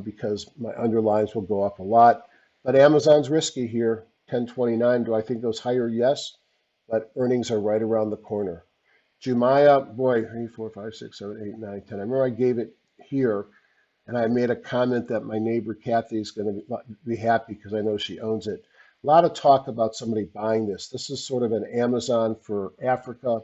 because my underlines will go up a lot. But Amazon's risky here, 1029. Do I think goes higher? Yes, but earnings are right around the corner. Jumaya, boy, 3, 4, 5, 6, 7, 8, 9, 10. I remember I gave it here, and I made a comment that my neighbor Kathy is going to be happy because I know she owns it. A lot of talk about somebody buying this. This is sort of an Amazon for Africa.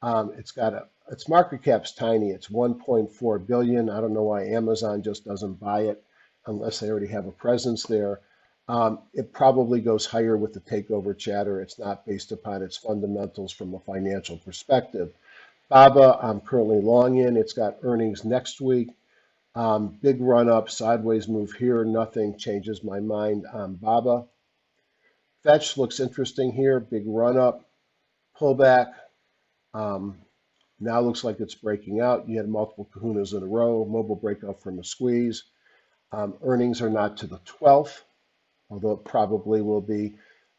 Its market cap's tiny. It's 1.4 billion. I don't know why Amazon just doesn't buy it unless they already have a presence there. It probably goes higher with the takeover chatter. It's not based upon its fundamentals from a financial perspective. BABA, I'm currently long in. It's got earnings next week. Big run up, sideways move here. Nothing changes my mind on BABA. Fetch looks interesting here. Big run up, pullback. Now looks like it's breaking out. You had multiple kahunas in a row. Mobile breakout from a squeeze. Earnings are not to the 12th, although it probably will be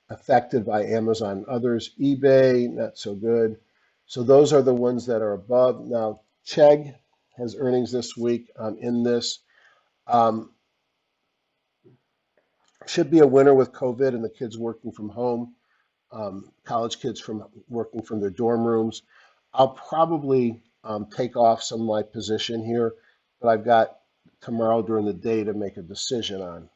affected by Amazon and others. eBay, not so good. So those are the ones that are above. Now, Chegg has earnings this week. I'm in this. Should be a winner with COVID and the kids working from home, college kids from working from their dorm rooms. I'll probably take off some of my position here, but I've got tomorrow during the day to make a decision on.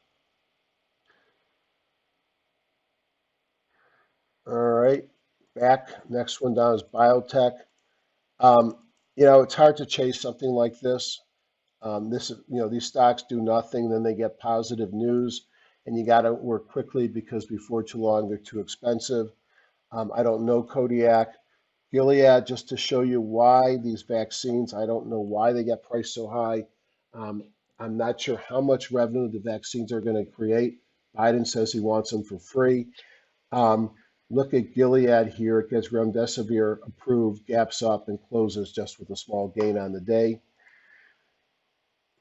All right, back. Next one down is biotech. Um, it's hard to chase something like this. These stocks do nothing, then they get positive news, and you got to work quickly because before too long they're too expensive. I don't know Kodiak. Gilead, just to show you why these vaccines, I don't know why they get priced so high. Um, I'm not sure how much revenue the vaccines are going to create. Biden says he wants them for free. Um, Look at Gilead here. It gets remdesivir approved, gaps up, and closes just with a small gain on the day.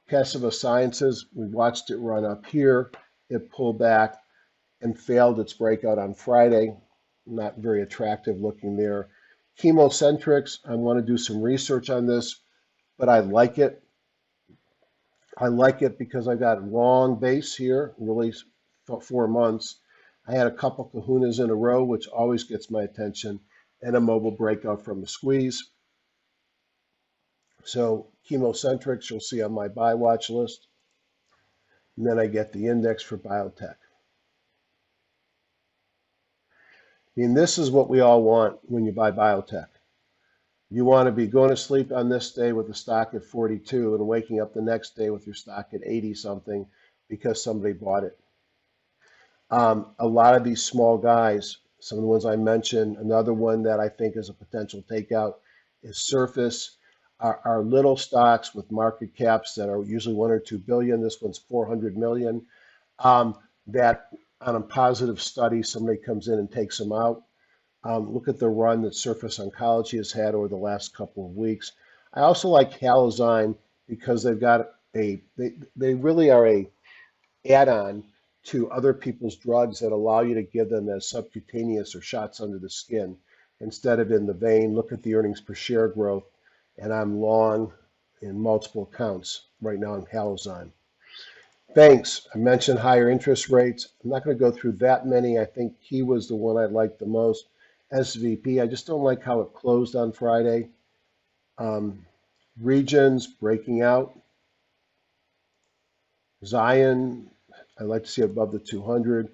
Cassava Sciences, we watched it run up here. It pulled back and failed its breakout on Friday. Not very attractive looking there. Chemocentrics, I want to do some research on this, but I like it. I like it because I got a long base here, really 4 months. I had a couple kahunas in a row, which always gets my attention. and a mobile breakout from a squeeze. So chemocentrics, you'll see on my buy watch list. And then I get the index for biotech. I mean, this is what we all want when you buy biotech. You want to be going to sleep on this day with the stock at 42 and waking up the next day with your stock at 80 something because somebody bought it. A lot of these small guys, some of the ones I mentioned, another one that I think is a potential takeout is Surface, are little stocks with market caps that are usually 1 or 2 billion. This one's 400 million. That on a positive study, somebody comes in and takes them out. Look at the run that Surface Oncology has had over the last couple of weeks. I also like Halozyme because they've got they really are a add-on to other people's drugs that allow you to give them as subcutaneous or shots under the skin instead of in the vein. Look at the earnings per share growth, and I'm long in multiple accounts right now in Halozyme. Banks, I mentioned higher interest rates. I'm not going to go through that many. I think he was the one I liked the most. SVP, I just don't like how it closed on Friday. Regions breaking out. Zion, I like to see above the 200.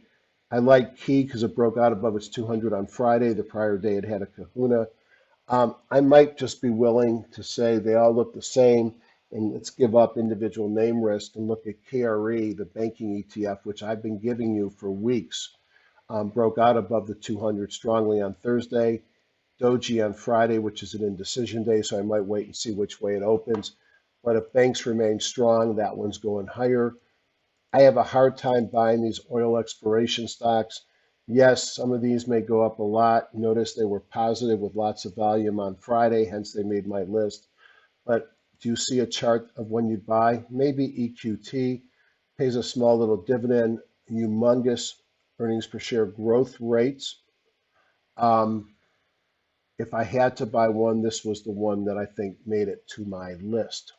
I like Key because it broke out above its 200 on Friday. The prior day it had a kahuna. I might just be willing to say they all look the same, and let's give up individual name risk and look at KRE, the banking ETF, which I've been giving you for weeks. Broke out above the 200 strongly on Thursday. Doji on Friday, which is an indecision day, so I might wait and see which way it opens. But if banks remain strong, that one's going higher. I have a hard time buying these oil exploration stocks. Yes, some of these may go up a lot. Notice they were positive with lots of volume on Friday, hence they made my list. But do you see a chart of when you buy? Maybe EQT pays a small little dividend, humongous earnings per share growth rates. If I had to buy one, this was the one that I think made it to my list.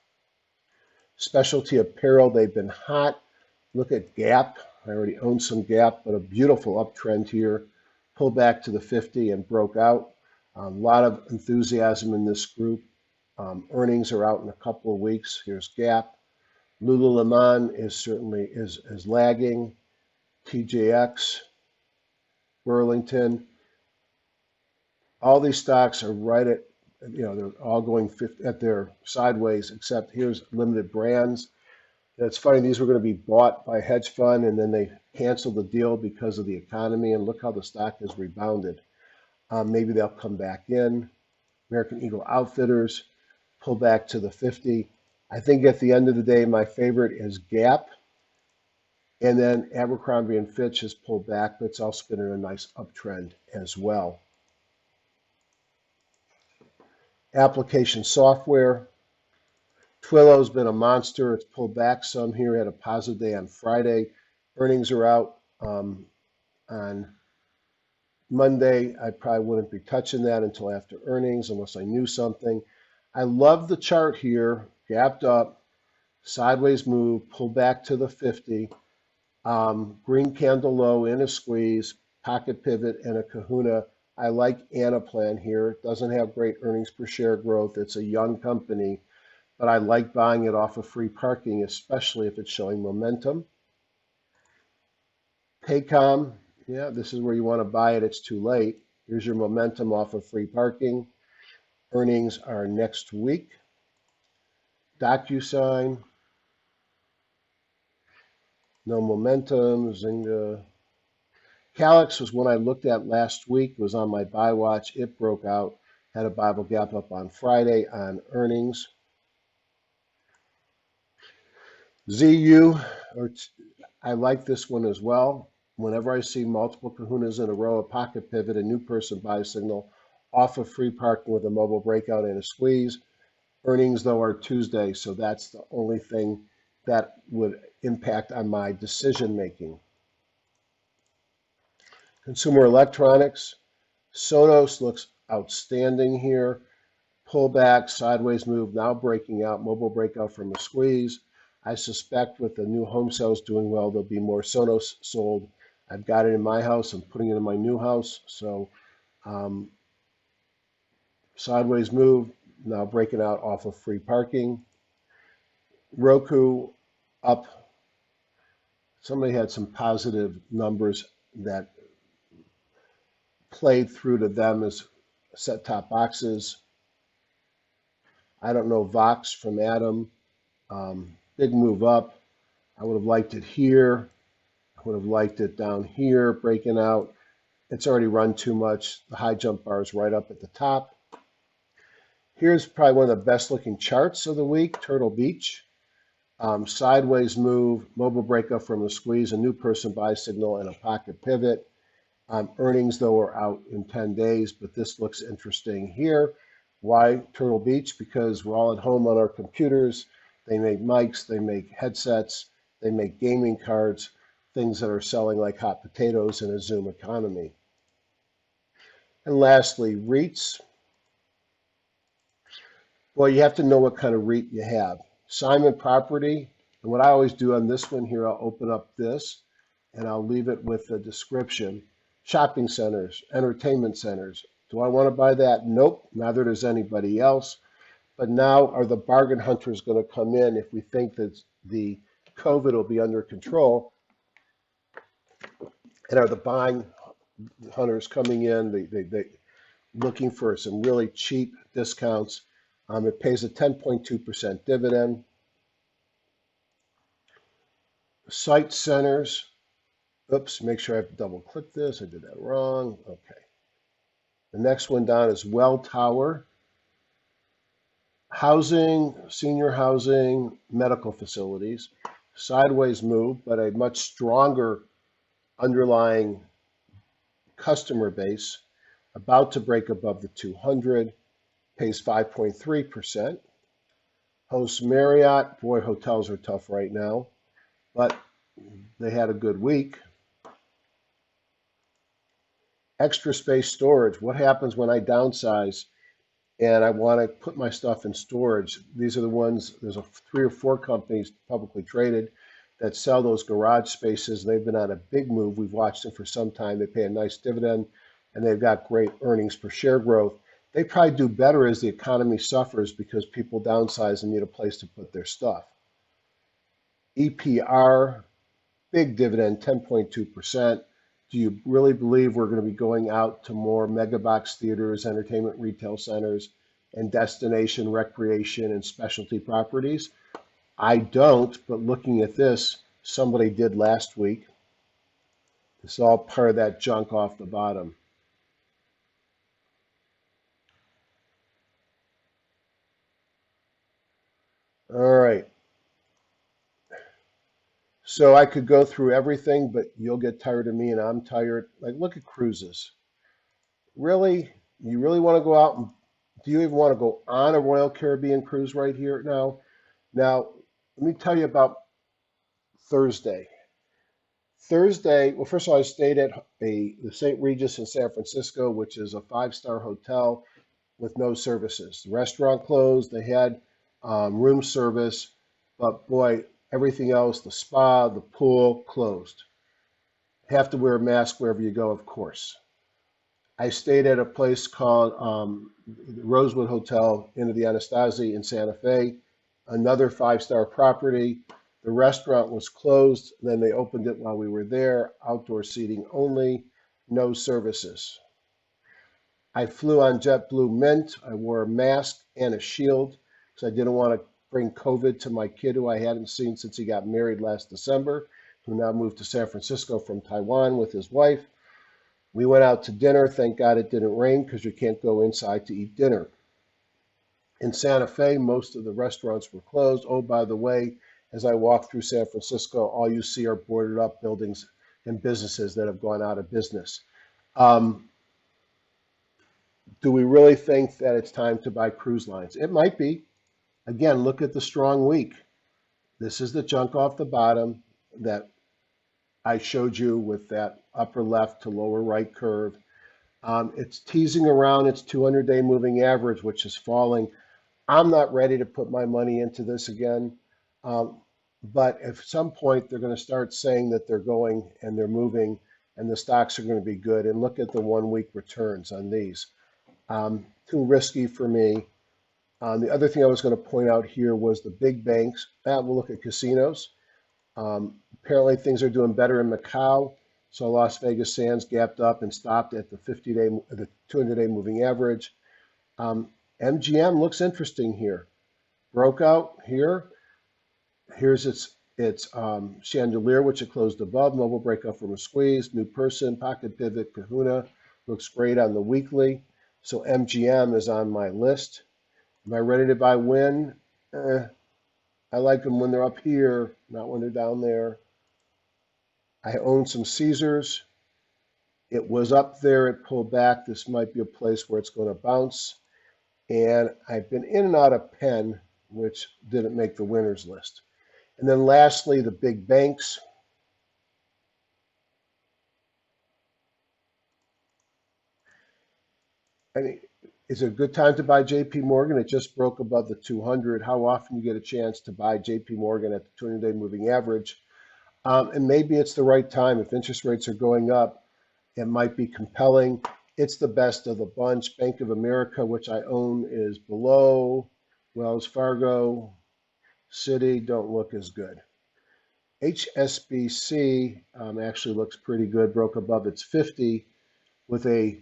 Specialty apparel, they've been hot. Look at Gap. I already own some Gap, but a beautiful uptrend here. Pulled back to the 50 and broke out. A lot of enthusiasm in this group. Earnings are out in a couple of weeks. Here's Gap. Lululemon is certainly is lagging. TJX, Burlington. All these stocks are right at, they're all going 50, at their sideways, except here's Limited Brands. It's funny, these were going to be bought by a hedge fund, and then they canceled the deal because of the economy, and look how the stock has rebounded. Maybe they'll come back in. American Eagle Outfitters, pull back to the 50. I think at the end of the day, my favorite is Gap. And then Abercrombie & Fitch has pulled back, but it's also been in a nice uptrend as well. Application software. Twillo's been a monster. It's pulled back some here. Had a positive day on Friday. Earnings are out on Monday. I probably wouldn't be touching that until after earnings unless I knew something. I love the chart here. Gapped up, sideways move, pull back to the 50. Green candle low in a squeeze, pocket pivot, and a kahuna. I like Anaplan here. It doesn't have great earnings per share growth. It's a young company, but I like buying it off of free parking, especially if it's showing momentum. Paycom, yeah, this is where you want to buy it. It's too late. Here's your momentum off of free parking. Earnings are next week. DocuSign, no momentum. Zynga. Calix was one I looked at last week. It was on my buy watch. It broke out. Had a Bible gap up on Friday on earnings. ZU, I like this one as well. Whenever I see multiple kahunas in a row, a pocket pivot, a new person buy signal off of free parking with a mobile breakout and a squeeze. Earnings, though, are Tuesday, so that's the only thing that would impact on my decision making. Consumer electronics. Sonos looks outstanding here. Pullback, sideways move, now breaking out, mobile breakout from a squeeze. I suspect with the new home sales doing well, there'll be more Sonos sold. I've got it in my house. I'm putting it in my new house. So Sideways move, now breaking out off of free parking. Roku up. Somebody had some positive numbers that played through to them as set-top boxes. I don't know, Vox from Adam, big move up. I would have liked it here. I would have liked it down here, breaking out. It's already run too much. The high jump bar is right up at the top. Here's probably one of the best looking charts of the week, Turtle Beach. Sideways move, mobile breakup from a squeeze, a new person buy signal, and a pocket pivot. Earnings, though, are out in 10 days, but this looks interesting here. Why Turtle Beach? Because we're all at home on our computers. They make mics, they make headsets, they make gaming cards, things that are selling like hot potatoes in a Zoom economy. And lastly, REITs. Well, you have to know what kind of REIT you have. Simon Property, and what I always do on this one here, I'll open up this and I'll leave it with a description. Shopping centers, entertainment centers. Do I want to buy that? Nope, neither does anybody else. But now are the bargain hunters going to come in if we think that the COVID will be under control? And are the buying hunters coming in, they looking for some really cheap discounts? It pays a 10.2% dividend. Site centers. Oops, make sure I have to double click this. I did that wrong. Okay. The next one down is Well Tower. Housing, senior housing, medical facilities. Sideways move, but a much stronger underlying customer base, about to break above the 200, pays 5.3%. Host Marriott, boy, hotels are tough right now, but they had a good week. Extra space storage, what happens when I downsize and I want to put my stuff in storage? These are the ones, there's 3 or 4 companies publicly traded that sell those garage spaces. They've been on a big move. We've watched them for some time. They pay a nice dividend, and they've got great earnings per share growth. They probably do better as the economy suffers because people downsize and need a place to put their stuff. EPR, big dividend, 10.2%. Do you really believe we're going to be going out to more mega box theaters, entertainment retail centers, and destination recreation and specialty properties? I don't, but looking at this, somebody did last week. It's all part of that junk off the bottom. All right. So I could go through everything, but you'll get tired of me and I'm tired. Like, look at cruises. Really? You really want to go out and do you even want to go on a Royal Caribbean cruise right here now? Now, let me tell you about Thursday. Well, first of all, I stayed at the St. Regis in San Francisco, which is a 5-star hotel with no services. The restaurant closed. They had room service, but boy, everything else, the spa, the pool, closed. Have to wear a mask wherever you go, of course. I stayed at a place called Rosewood Hotel into the Anastasi in Santa Fe, another 5-star property. The restaurant was closed. Then they opened it while we were there. Outdoor seating only, no services. I flew on JetBlue Mint. I wore a mask and a shield because I didn't want to bring COVID to my kid who I hadn't seen since he got married last December, who now moved to San Francisco from Taiwan with his wife. We went out to dinner. Thank God it didn't rain because you can't go inside to eat dinner. In Santa Fe, most of the restaurants were closed. Oh, by the way, as I walk through San Francisco, all you see are boarded up buildings and businesses that have gone out of business. Do we really think that it's time to buy cruise lines? It might be. Again, look at the strong week. This is the junk off the bottom that I showed you with that upper left to lower right curve. It's teasing around its 200-day moving average, which is falling. I'm not ready to put my money into this again. But at some point, they're going to start saying that they're going and they're moving and the stocks are going to be good. And look at the 1-week returns on these. Too risky for me. The other thing I was going to point out here was the big banks. We'll look at casinos. Apparently, things are doing better in Macau. So Las Vegas Sands gapped up and stopped at the 50-day, the 200-day moving average. MGM looks interesting here. Broke out here. Here's its chandelier, which it closed above. Mobile breakout from a squeeze. New person, pocket pivot, Kahuna. Looks great on the weekly. So MGM is on my list. Am I ready to buy Win? I like them when they're up here, not when they're down there. I own some Caesars. It was up there, it pulled back. This might be a place where it's going to bounce. And I've been in and out of Penn, which didn't make the winners list. And then lastly, the big banks. I mean, is it a good time to buy JP Morgan? It just broke above the 200. How often you get a chance to buy JP Morgan at the 200-day moving average? And maybe it's the right time. If interest rates are going up, it might be compelling. It's the best of the bunch. Bank of America, which I own, is below. Wells Fargo, Citi don't look as good. HSBC actually looks pretty good, broke above its 50 with a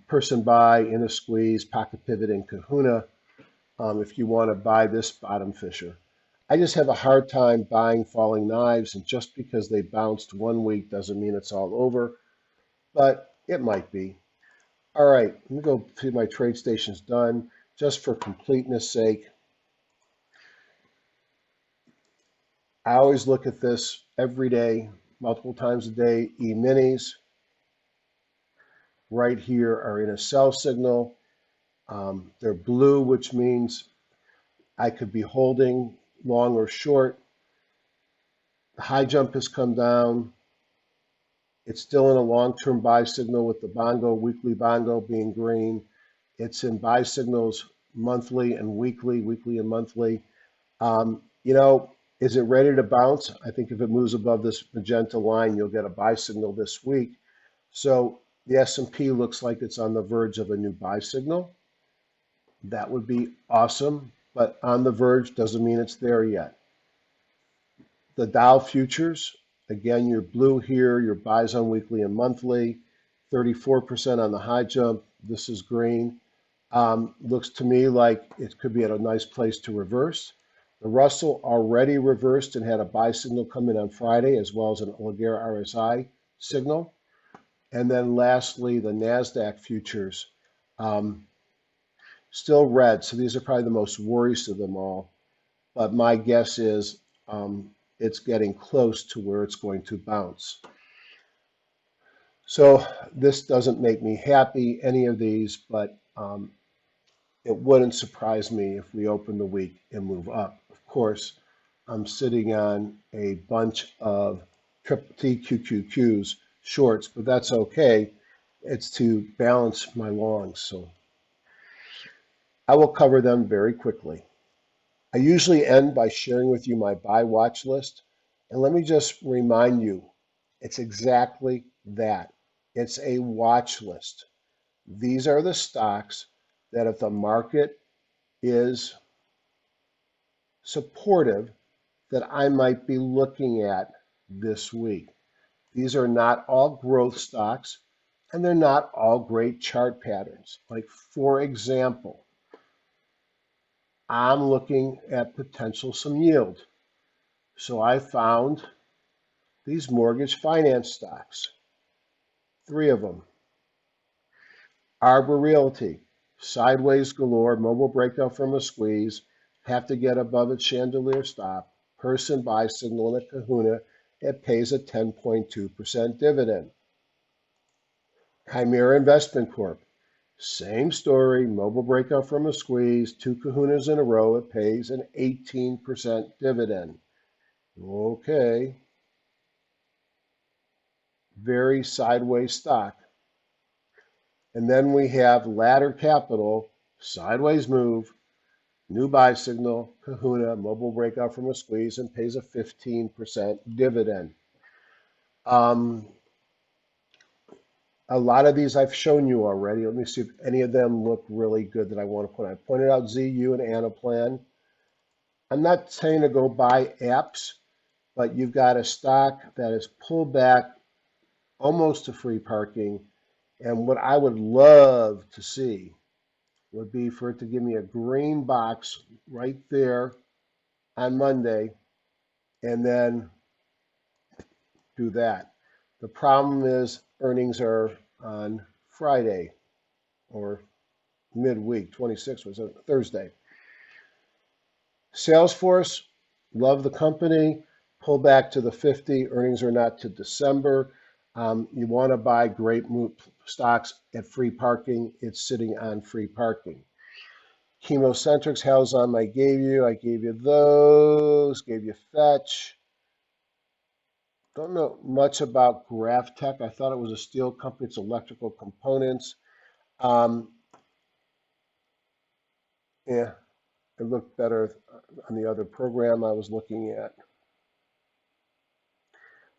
person buy in a squeeze, pocket pivot in Kahuna, if you want to buy this bottom fisher. I just have a hard time buying falling knives, and just because they bounced 1 week doesn't mean it's all over, but it might be. All right, let me go see my trade stations done. Just for completeness sake, I always look at this every day, multiple times a day. E-minis right here are in a sell signal. They're blue, which means I could be holding long or short. The high jump has come down. It's still in a long-term buy signal with the bongo, weekly bongo being green. It's in buy signals monthly and weekly, weekly and monthly. You know, is it ready to bounce? I think if it moves above this magenta line, you'll get a buy signal this week. So the S&P looks like it's on the verge of a new buy signal. That would be awesome, but on the verge doesn't mean it's there yet. The Dow futures, again, your blue here, your buys on weekly and monthly, 34% on the high jump. This is green. Looks to me like it could be at a nice place to reverse. The Russell already reversed and had a buy signal come in on Friday, as well as an Oligera RSI signal. And then lastly, the NASDAQ futures, still red. So these are probably the most worrisome of them all. But my guess is it's getting close to where it's going to bounce. So this doesn't make me happy, any of these, but it wouldn't surprise me if we open the week and move up. Of course, I'm sitting on a bunch of TQQQs shorts, but that's okay. It's to balance my longs. So I will cover them very quickly. I usually end by sharing with you my buy watch list. And let me just remind you, it's exactly that. It's a watch list. These are the stocks that if the market is supportive, that I might be looking at this week. These are not all growth stocks, and they're not all great chart patterns. Like, for example, I'm looking at potential some yield. So I found these mortgage finance stocks, 3 of them. Arbor Realty, sideways galore, mobile breakout from a squeeze, have to get above its chandelier stop, person buy signal in a Kahuna, it pays a 10.2% dividend. Chimera Investment Corp, same story, mobile breakout from a squeeze, 2 Kahunas in a row, it pays an 18% dividend. Okay. Very sideways stock. And then we have Ladder Capital, sideways move, new buy signal, Kahuna, mobile breakout from a squeeze, and pays a 15% dividend. A lot of these I've shown you already. Let me see if any of them look really good that I want to point out. I pointed out ZU and Anaplan. I'm not saying to go buy apps, but you've got a stock that is pulled back almost to free parking. And what I would love to see would be for it to give me a green box right there on Monday and then do that. The problem is earnings are on Friday or midweek. 26 was a Thursday. Salesforce, love the company. Pull back to the 50. Earnings are not to December. You want to buy great stocks at free parking. It's sitting on free parking. Chemocentrics, Halzon, I gave you. I gave you those. Gave you Fetch. Don't know much about GrafTech. I thought it was a steel company. It's electrical components. Um, yeah, it looked better on the other program I was looking at.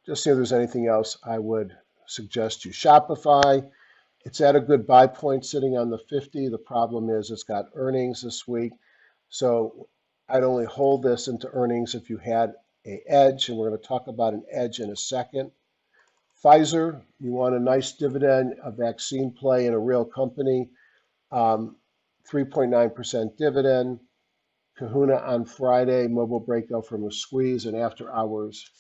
Just see if there's anything else I would suggest you. Shopify, it's at a good buy point sitting on the 50. The problem is it's got earnings this week. So I'd only hold this into earnings if you had a edge, and we're going to talk about an edge in a second. Pfizer, you want a nice dividend, a vaccine play in a real company, 3.9% dividend. Kahuna on Friday, mobile breakout from a squeeze, and after hours,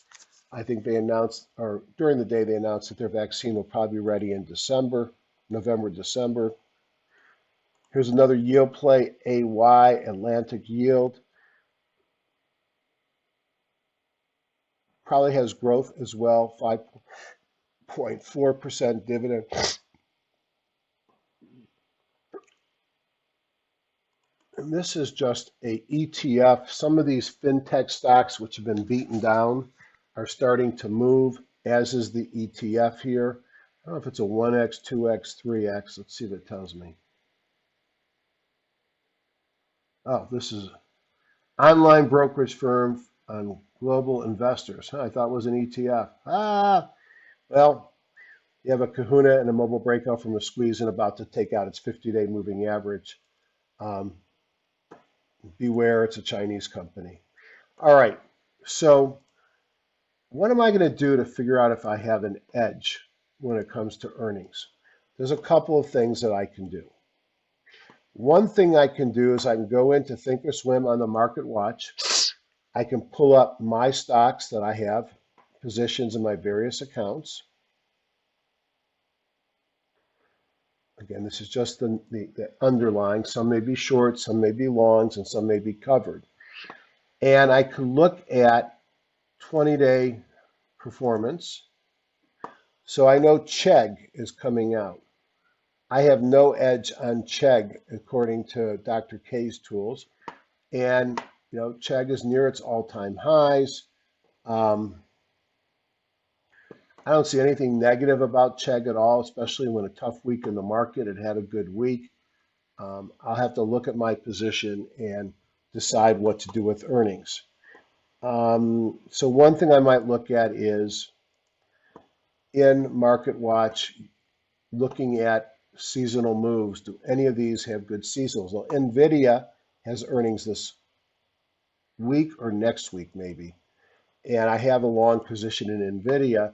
I think they announced, or during the day, they announced that their vaccine will probably be ready in December, November, December. Here's another yield play, AY, Atlantic Yield. Probably has growth as well, 5.4% dividend. And this is just a ETF. Some of these fintech stocks, which have been beaten down, are starting to move, as is the ETF here. I don't know if it's a 1X, 2X, 3X. Let's see what it tells me. Oh, this is online brokerage firm on global investors. Huh, I thought it was an ETF. Well, you have a kahuna and a mobile breakout from a squeeze and about to take out its 50-day moving average. Beware, it's a Chinese company. All right, so what am I going to do to figure out if I have an edge when it comes to earnings? There's a couple of things that I can do. One thing I can do is I can go into Thinkorswim on the Market Watch. I can pull up my stocks that I have positions in my various accounts. Again, this is just the underlying. Some may be short, some may be longs, and some may be covered. And I can look at 20-day performance. So I know Chegg is coming out. I have no edge on Chegg according to Dr. K's tools. And Chegg is near its all-time highs. I don't see anything negative about Chegg at all, especially when a tough week in the market. It had a good week. I'll have to look at my position and decide what to do with earnings. So one thing I might look at is in Market Watch, looking at seasonal moves. Do any of these have good seasonals? Well, NVIDIA has earnings this week or next week maybe. And I have a long position in NVIDIA.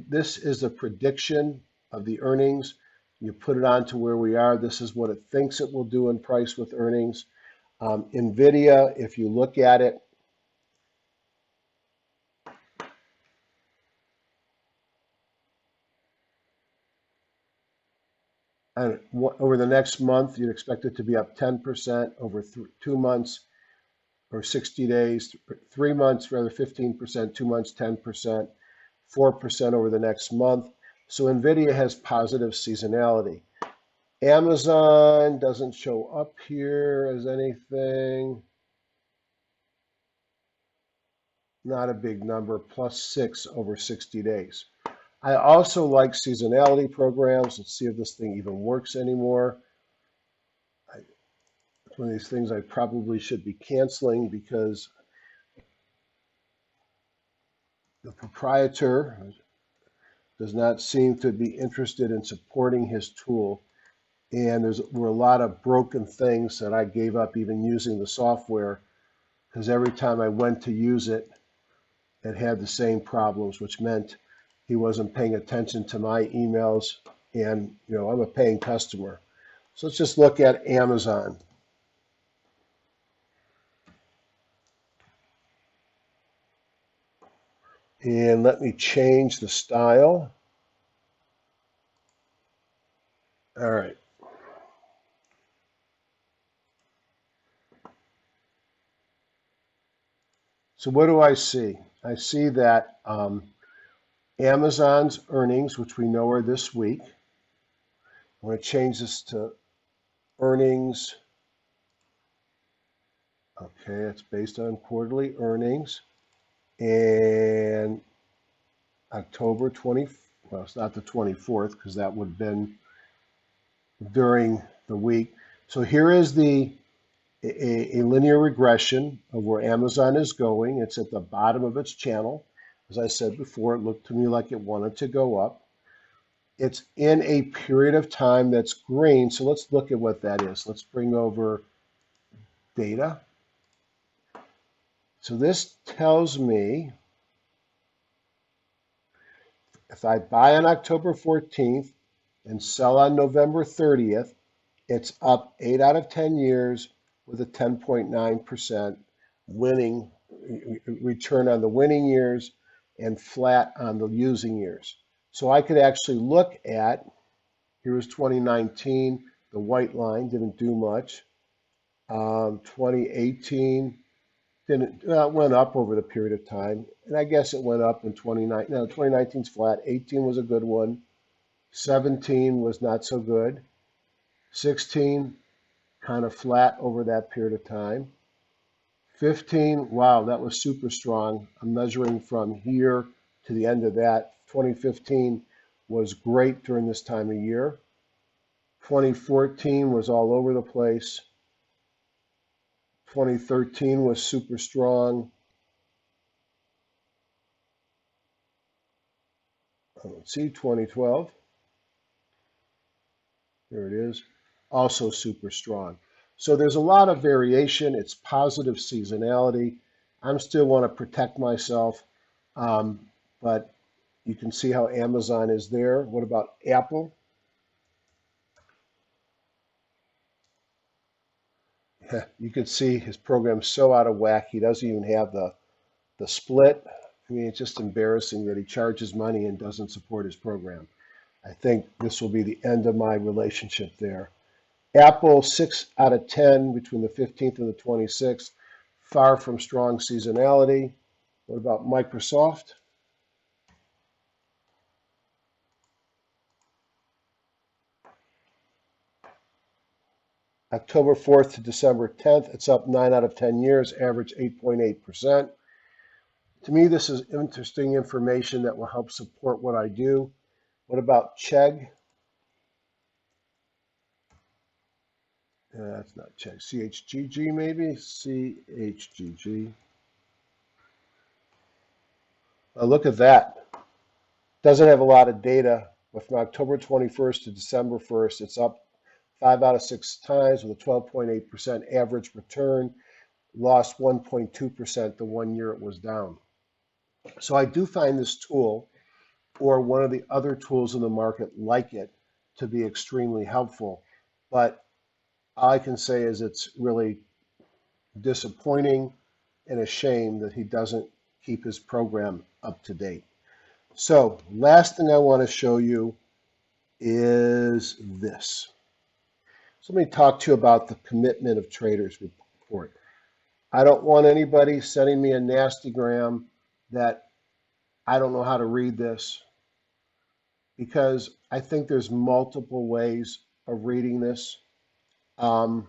This is a prediction of the earnings. You put it on to where we are. This is what it thinks it will do in price with earnings. NVIDIA, if you look at it, over the next month, you'd expect it to be up 10% over 2 months or 60 days, 3 months, rather 15%, 2 months, 10%, 4% over the next month. So NVIDIA has positive seasonality. Amazon doesn't show up here as anything. Not a big number, +6 over 60 days. I also like seasonality programs. Let's see if this thing even works anymore. It's one of these things I probably should be canceling because the proprietor does not seem to be interested in supporting his tool. And were a lot of broken things that I gave up even using the software, because every time I went to use it, it had the same problems, which meant he wasn't paying attention to my emails. And, I'm a paying customer. So let's just look at Amazon. And let me change the style. All right. So what do I see? I see that Amazon's earnings, which we know are this week. I'm going to change this to earnings. Okay, it's based on quarterly earnings. And October 20, well, it's not the 24th because that would have been during the week. So here is a linear regression of where Amazon is going. It's at the bottom of its channel. As I said before, it looked to me like it wanted to go up. It's in a period of time that's green. So let's look at what that is. Let's bring over data. So this tells me if I buy on October 14th and sell on November 30th, it's up 8 out of 10 years with a 10.9% winning return on the winning years and flat on the losing years. So I could actually look at, here's 2019, the white line didn't do much. 2018 didn't, went up over the period of time. And I guess it went up in 2019. No, 2019's flat. 18 was a good one. 17 was not so good. 16 kind of flat over that period of time. 15, wow, that was super strong. I'm measuring from here to the end of that. 2015 was great during this time of year. 2014 was all over the place. 2013 was super strong. Let's see, 2012. There it is. Also super strong. So there's a lot of variation. It's positive seasonality. I'm still want to protect myself, but you can see how Amazon is there. What about Apple? You can see his program's so out of whack. He doesn't even have the split. I mean, it's just embarrassing that he charges money and doesn't support his program. I think this will be the end of my relationship there. Apple, 6 out of 10 between the 15th and the 26th. Far from strong seasonality. What about Microsoft? October 4th to December 10th, it's up 9 out of 10 years, average 8.8%. To me, this is interesting information that will help support what I do. What about Chegg? That's not Chegg. CHGG maybe? CHGG. Look at that. Doesn't have a lot of data, but from October 21st to December 1st, it's up 5 out of 6 times with a 12.8% average return. Lost 1.2% the 1 year it was down. So I do find this tool, or one of the other tools in the market like it, to be extremely helpful. But all I can say is it's really disappointing and a shame that he doesn't keep his program up to date. So last thing I want to show you is this. So let me talk to you about the commitment of traders report. I don't want anybody sending me a nasty gram that I don't know how to read this, because I think there's multiple ways of reading this. I'm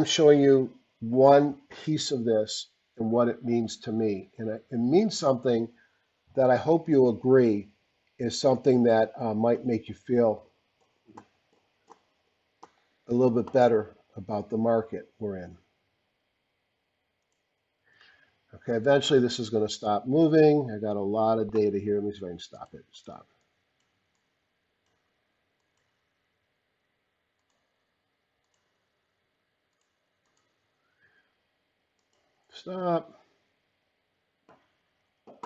showing you one piece of this and what it means to me. And it means something that I hope you'll agree is something that might make you feel a little bit better about the market we're in. Okay, eventually this is going to stop moving. I got a lot of data here. Let me see if I can stop it. Stop. Stop. Of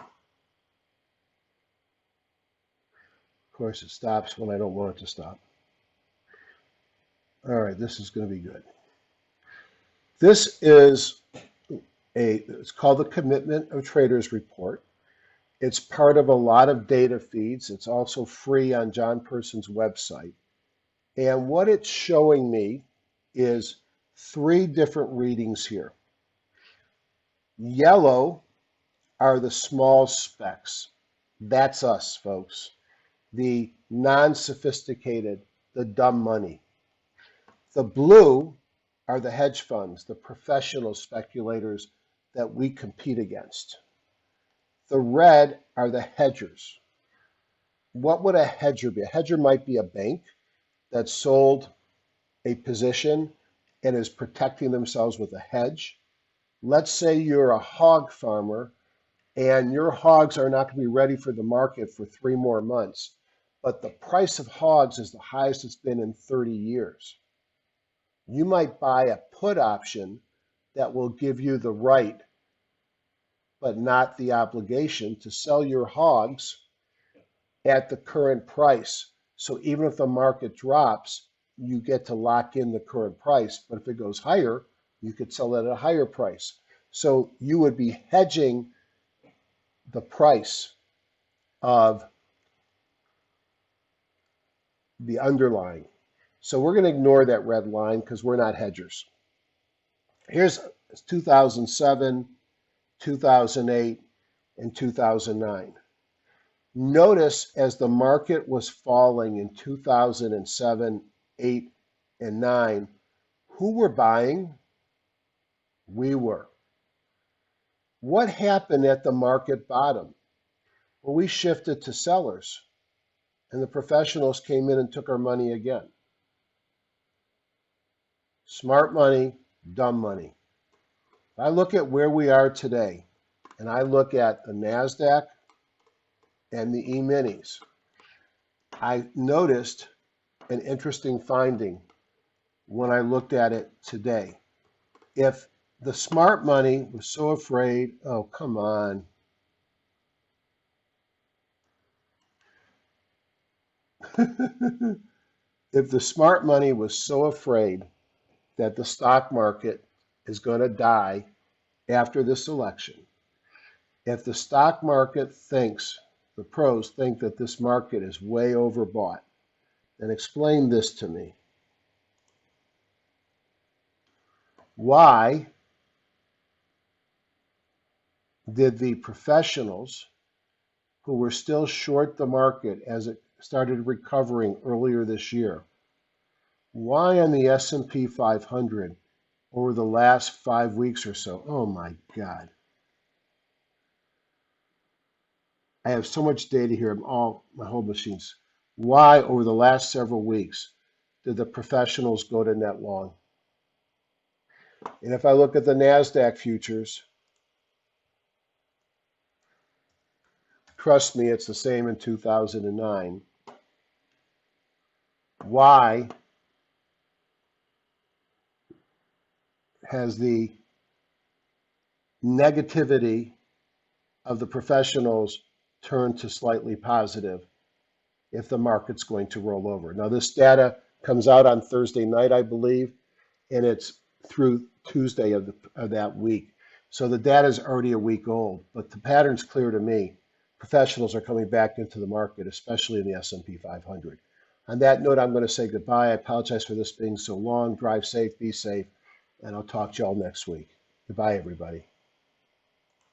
course, it stops when I don't want it to stop. All right, this is going to be good. This is it's called the Commitment of Traders Report. It's part of a lot of data feeds. It's also free on John Person's website. And what it's showing me is three different readings here. Yellow are the small specs. That's us, folks. The non-sophisticated, the dumb money. The blue are the hedge funds, the professional speculators that we compete against. The red are the hedgers. What would a hedger be? A hedger might be a bank that sold a position and is protecting themselves with a hedge. Let's say you're a hog farmer and your hogs are not going to be ready for the market for 3 more months, but the price of hogs is the highest it's been in 30 years. You might buy a put option that will give you the right, but not the obligation to sell your hogs at the current price. So even if the market drops, you get to lock in the current price. But if it goes higher, you could sell it at a higher price. So you would be hedging the price of the underlying. So we're going to ignore that red line because we're not hedgers. Here's 2007, 2008, and 2009. Notice as the market was falling in 2007, 8, and 9, who were buying? We were. What happened at the market bottom? Well, we shifted to sellers, and the professionals came in and took our money again. Smart money, dumb money. If I look at where we are today, and I look at the NASDAQ and the E-minis, I noticed an interesting finding when I looked at it today. If the smart money was so afraid, oh, come on. If the smart money was so afraid that the stock market is going to die after this election, if the stock market thinks, the pros think that this market is way overbought, then explain this to me. Why did the professionals who were still short the market as it started recovering earlier this year, why on the S&P 500 over the last 5 weeks or so? Oh my God. I have so much data here, my whole machines. Why over the last several weeks did the professionals go to net long? And if I look at the NASDAQ futures, trust me, it's the same in 2009. Why has the negativity of the professionals turned to slightly positive if the market's going to roll over? Now, this data comes out on Thursday night, I believe, and it's through Tuesday of that week. So the data is already a week old, but the pattern's clear to me. Professionals are coming back into the market, especially in the S&P 500. On that note, I'm going to say goodbye. I apologize for this being so long. Drive safe, be safe, and I'll talk to you all next week. Goodbye, everybody.